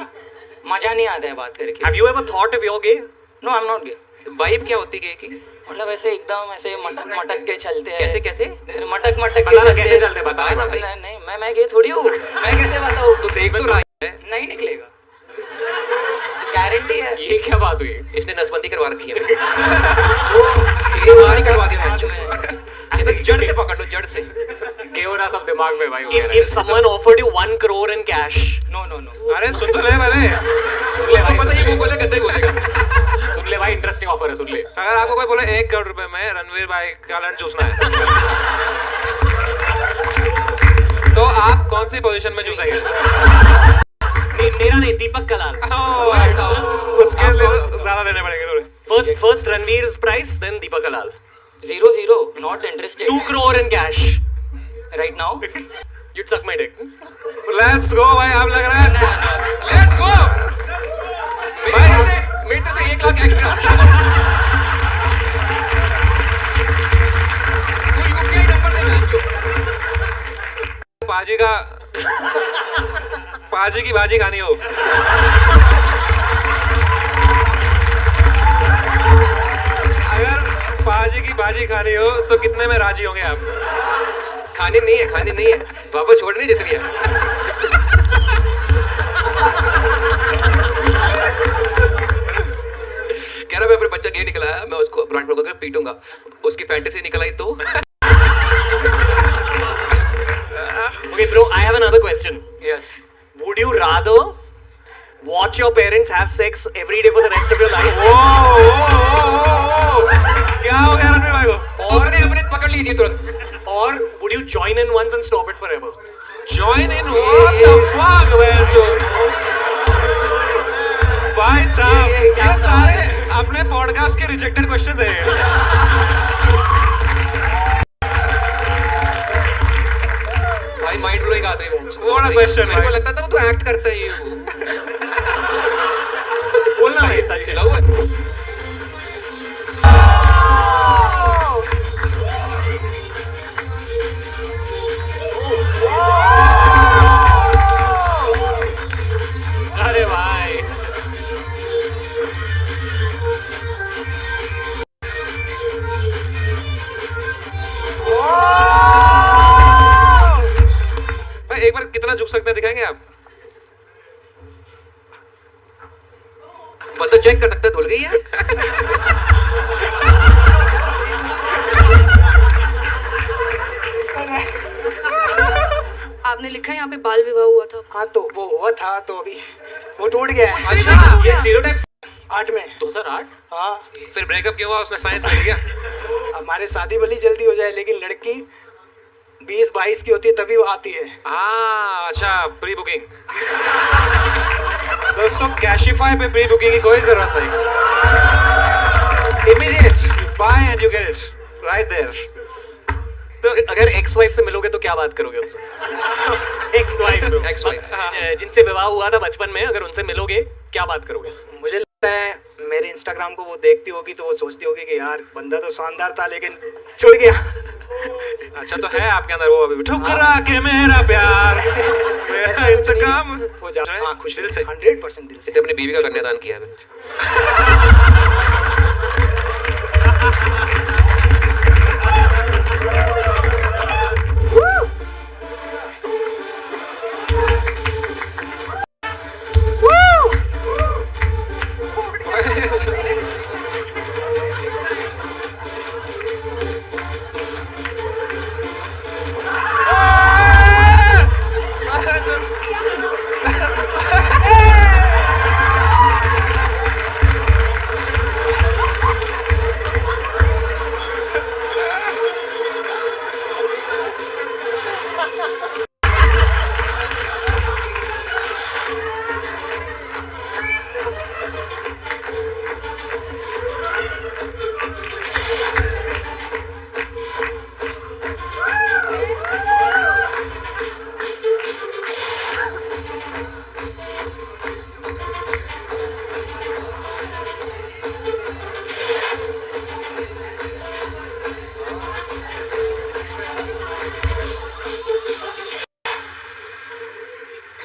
मजा नहीं आता है बात करके। Have you ever thought if you're gay? No, I am not gay. Vibe क्या होती है की? मतलब ऐसे एकदम ऐसे मटक मटक के चलते हैं। कैसे कैसे? मटक मटक के बताना चलते कैसे चलते, बताओ ना भाई। नहीं, मैं गे थोड़ी हूँ। मैं कैसे बताऊँ? तो देख तो रहा है, नहीं निकलेगा, गारंटी है। ये क्या बात हुई? इसने नसबंदी करवा रखी है। ये बाहर ही करवा दी मैच। जड़ से पकड़ लो, जड़ से। केवरा सब दिमाग में भाई हो गया If someone offered you 1 crore in cash, no no no अरे सुन तो ले पहले, सुन ले भाई, पता ही वो बोले गद्दे बोलेगा। सुन ले भाई, इंटरेस्टिंग ऑफर है, सुन ले। अगर आपको कोई बोले 1 करोड़ रुपए में रणवीर भाई का लंच चूसना है, तो आप कौन सी पोजीशन में चूसेंगे? मेरा नहीं, दीपक कलाल। उसके लिए ज्यादा देने पड़ेंगे थोड़े। First Ranveer's price, then Deepak Kalal. 0-0, not interested 2 crore in cash. right now. You'd suck my dick. Let's go भाई, आप लग रहा है लेट्स गो। मेरी तरफ से 1 लाख एक्स्ट्रा। तू यूपीआई नंबर दे भेज। पाजी की भाजी खानी हो, अगर पाजी की भाजी खानी हो तो कितने में राजी होंगे आप? खाने नहीं है, वापस छोड़ने जितनी है। कह रहा मैं अपने बच्चा गे निकला है, मैं उसको ब्रांड होकर पीटूंगा। उसकी फैंटेसी निकल आई तो। Okay, bro, I have another question. Yes. Would you rather watch your parents have sex every day for the rest of your life? क्या हो गया रणवीर भाई को? अपने पकड़ लीजिए तुरंत। Or would you join in once and stop it forever? Join in? What the fuck, man? भाई साहब, ये सारे अपने पॉडकास्ट के रिजेक्टेड क्वेश्चंस हैं। भाई माइंड ब्लोइंग आते हैं। What a question, मेरे को भाई। लगता था वो तो एक्ट करता है ये वो। बोलना भाई, सच है। चिल्ला हुआ है। अरे भाई, भाई एक बार कितना झुक सकते हैं दिखाएंगे आप? बंदा चेक कर सकता है, धुल गई है। आपने लिखा है यहाँ पे बाल विवाह हुआ था। हाँ तो वो हुआ था, तो अभी वो टूट गया है। अच्छा, ये स्टीरियोटाइप्स 8 में। 2008? हाँ, फिर ब्रेकअप क्यों हुआ? उसने साइंस ले लिया? हमारे शादी भली जल्दी हो जाए, लेकिन लड़की 20-22 की होती है तभी वो आती है। हाँ, अच्छा, प्री बुकिंग। दोस्तों, कैशिफाई पे प्री बुकिंग की कोई जरूरत नहीं। Immediate buy and you get it right there. तो अगर एक्स वाइफ से मिलोगे तो क्या बात करोगे उनसे? एक्स वाइफ जिनसे विवाह हुआ था बचपन में, अगर उनसे मिलोगे क्या बात करोगे? मुझे लगता है मेरे इंस्टाग्राम को वो देखती होगी तो वो सोचती होगी कि यार बंदा तो शानदार था लेकिन छुड़ गया। अच्छा, तो है आपके अंदर वो अभी ठुकरा के मेरा प्यार, मेरा इंतकाम। वो जा हाँ, खुश दिल से। 100% दिल से। इसने अपनी बीवी का कन्यादान किया है।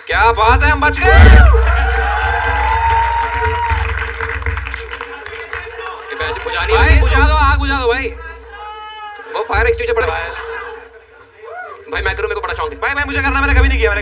क्या बात है, हम बच गए। भाई बुझा दो, आग बुझा दो भाई। वो फायर एक्सटिंग्विशर पड़ा है। भाई मैं करूं, मेरे को बड़ा शौक है। भाई मुझे करना, मैंने कभी नहीं किया।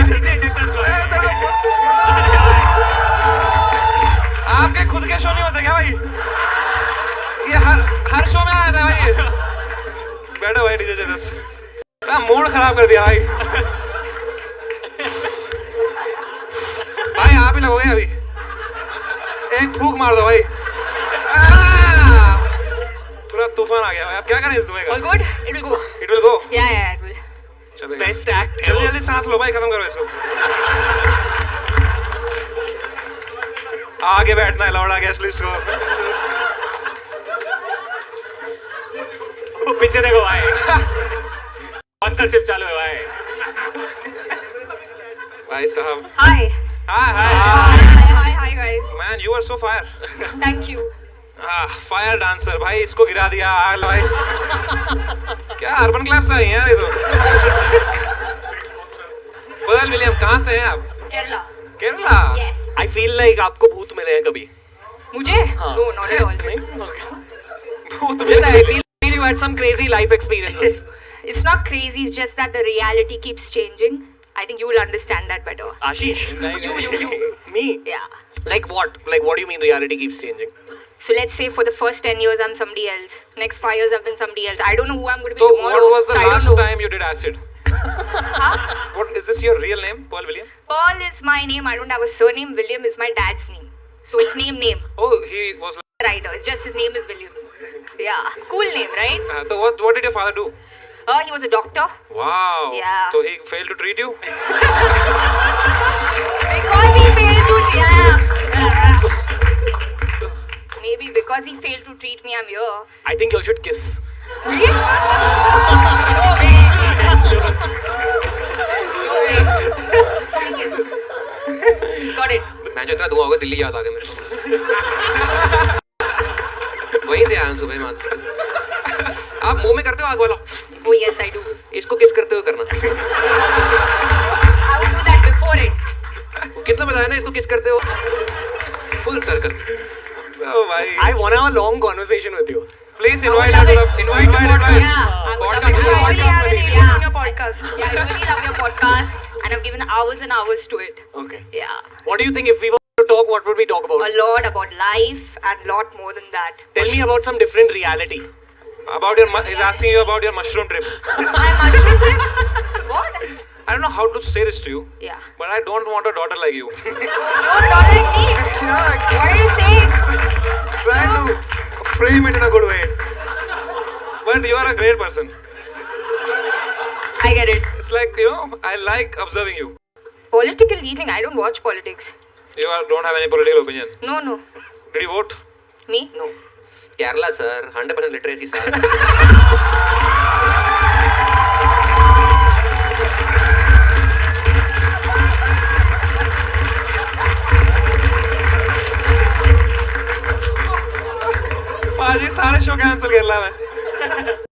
नीचे that's why. आपके खुद के शो नहीं होते क्या भाई? ये हर शो में आया था भाई ये। बैठो भाई डीजे जस। मूड खराब कर दिया भाई। भाई आप ही लगोगे अभी। एक फूक मार दो भाई। पूरा तूफान आ गया भाई। अब क्या करें इस धुएं का? All good? It will go. It will go. Yeah, it will. चलो Best act जल्दी ever. जल्दी सांस लो भाई, खत्म करो इसको। आगे बैठना है लौड़ा गेस्ट लिस्ट को। वो पीछे देखो भाई। स्पॉन्सरशिप चालू है भाई। भाई साहब। Hi. Hi, hi. Hi guys. Man, you are so fire. Thank you. Fire dancer भाई, इसको गिरा दिया आग भाई। क्या अर्बन क्लब्स आई हैं यार ये तो। पर्ल विलियम कहाँ से हैं आप? Kerala. Kerala. Yes. I feel like आपको भूत मिले हैं कभी? मुझे? No, not at all. भूत Just I feel you had some crazy life experiences. It's not crazy. It's just that the reality keeps changing. I think you will understand that better. Ashish, you. Me? Yeah. Like what? Like what do you mean reality keeps changing? So let's say for the first 10 years I'm somebody else. Next 5 years I've been somebody else. I don't know who I'm going to be So tomorrow. what was the so I don't last know. time you did acid? What is this your real name? Pearl William? Pearl is my name. I don't have a surname. William is my dad's name. So it's name. Oh, he was like, Writer. It's just his name is William. Yeah. Cool name, right? so what did your father do? He was a doctor. Wow. Yeah. So he failed to treat you? Because he failed to Maybe because he failed to treat me, I'm here. I think you should kiss. Really? No way. No way. Got it. मैं जो इतना धुआं होगा दिल्ली याद आ गया मेरे को। वहीं से आया हूँ सुबह मात। आप मुंह में करते हो आग वाला? Oh yes, I do. इसको किस करते हुए करना? I would do that before it. कितना बताया ना इसको किस करते हो? Full circle. Oh भाई. I want to have a long conversation with you. Please invite her to the invite. Yeah, I would love it. Podcast. I really have an alien on your podcast. Yeah, I really love your podcast, and I've given hours and hours to it. Okay. Yeah, What do you think if we were to talk, what would we talk about? a lot about life and lot more than that. Tell me about some different reality. About your he's asking you about your mushroom trip. My mushroom trip? What? I don't know how to say this to you, Yeah. but I don't want a daughter like you. Don't like me. What are you saying? Trying to frame it in a good way. But you are a great person. I get it. It's like, you know, I like observing you. Political reading. I don't watch politics. You don't have any political opinion. No, no. Did you vote? Me? No. Kerala sir 100% literacy sir. पाजी सारे शो कैंसिल कर ला मैं।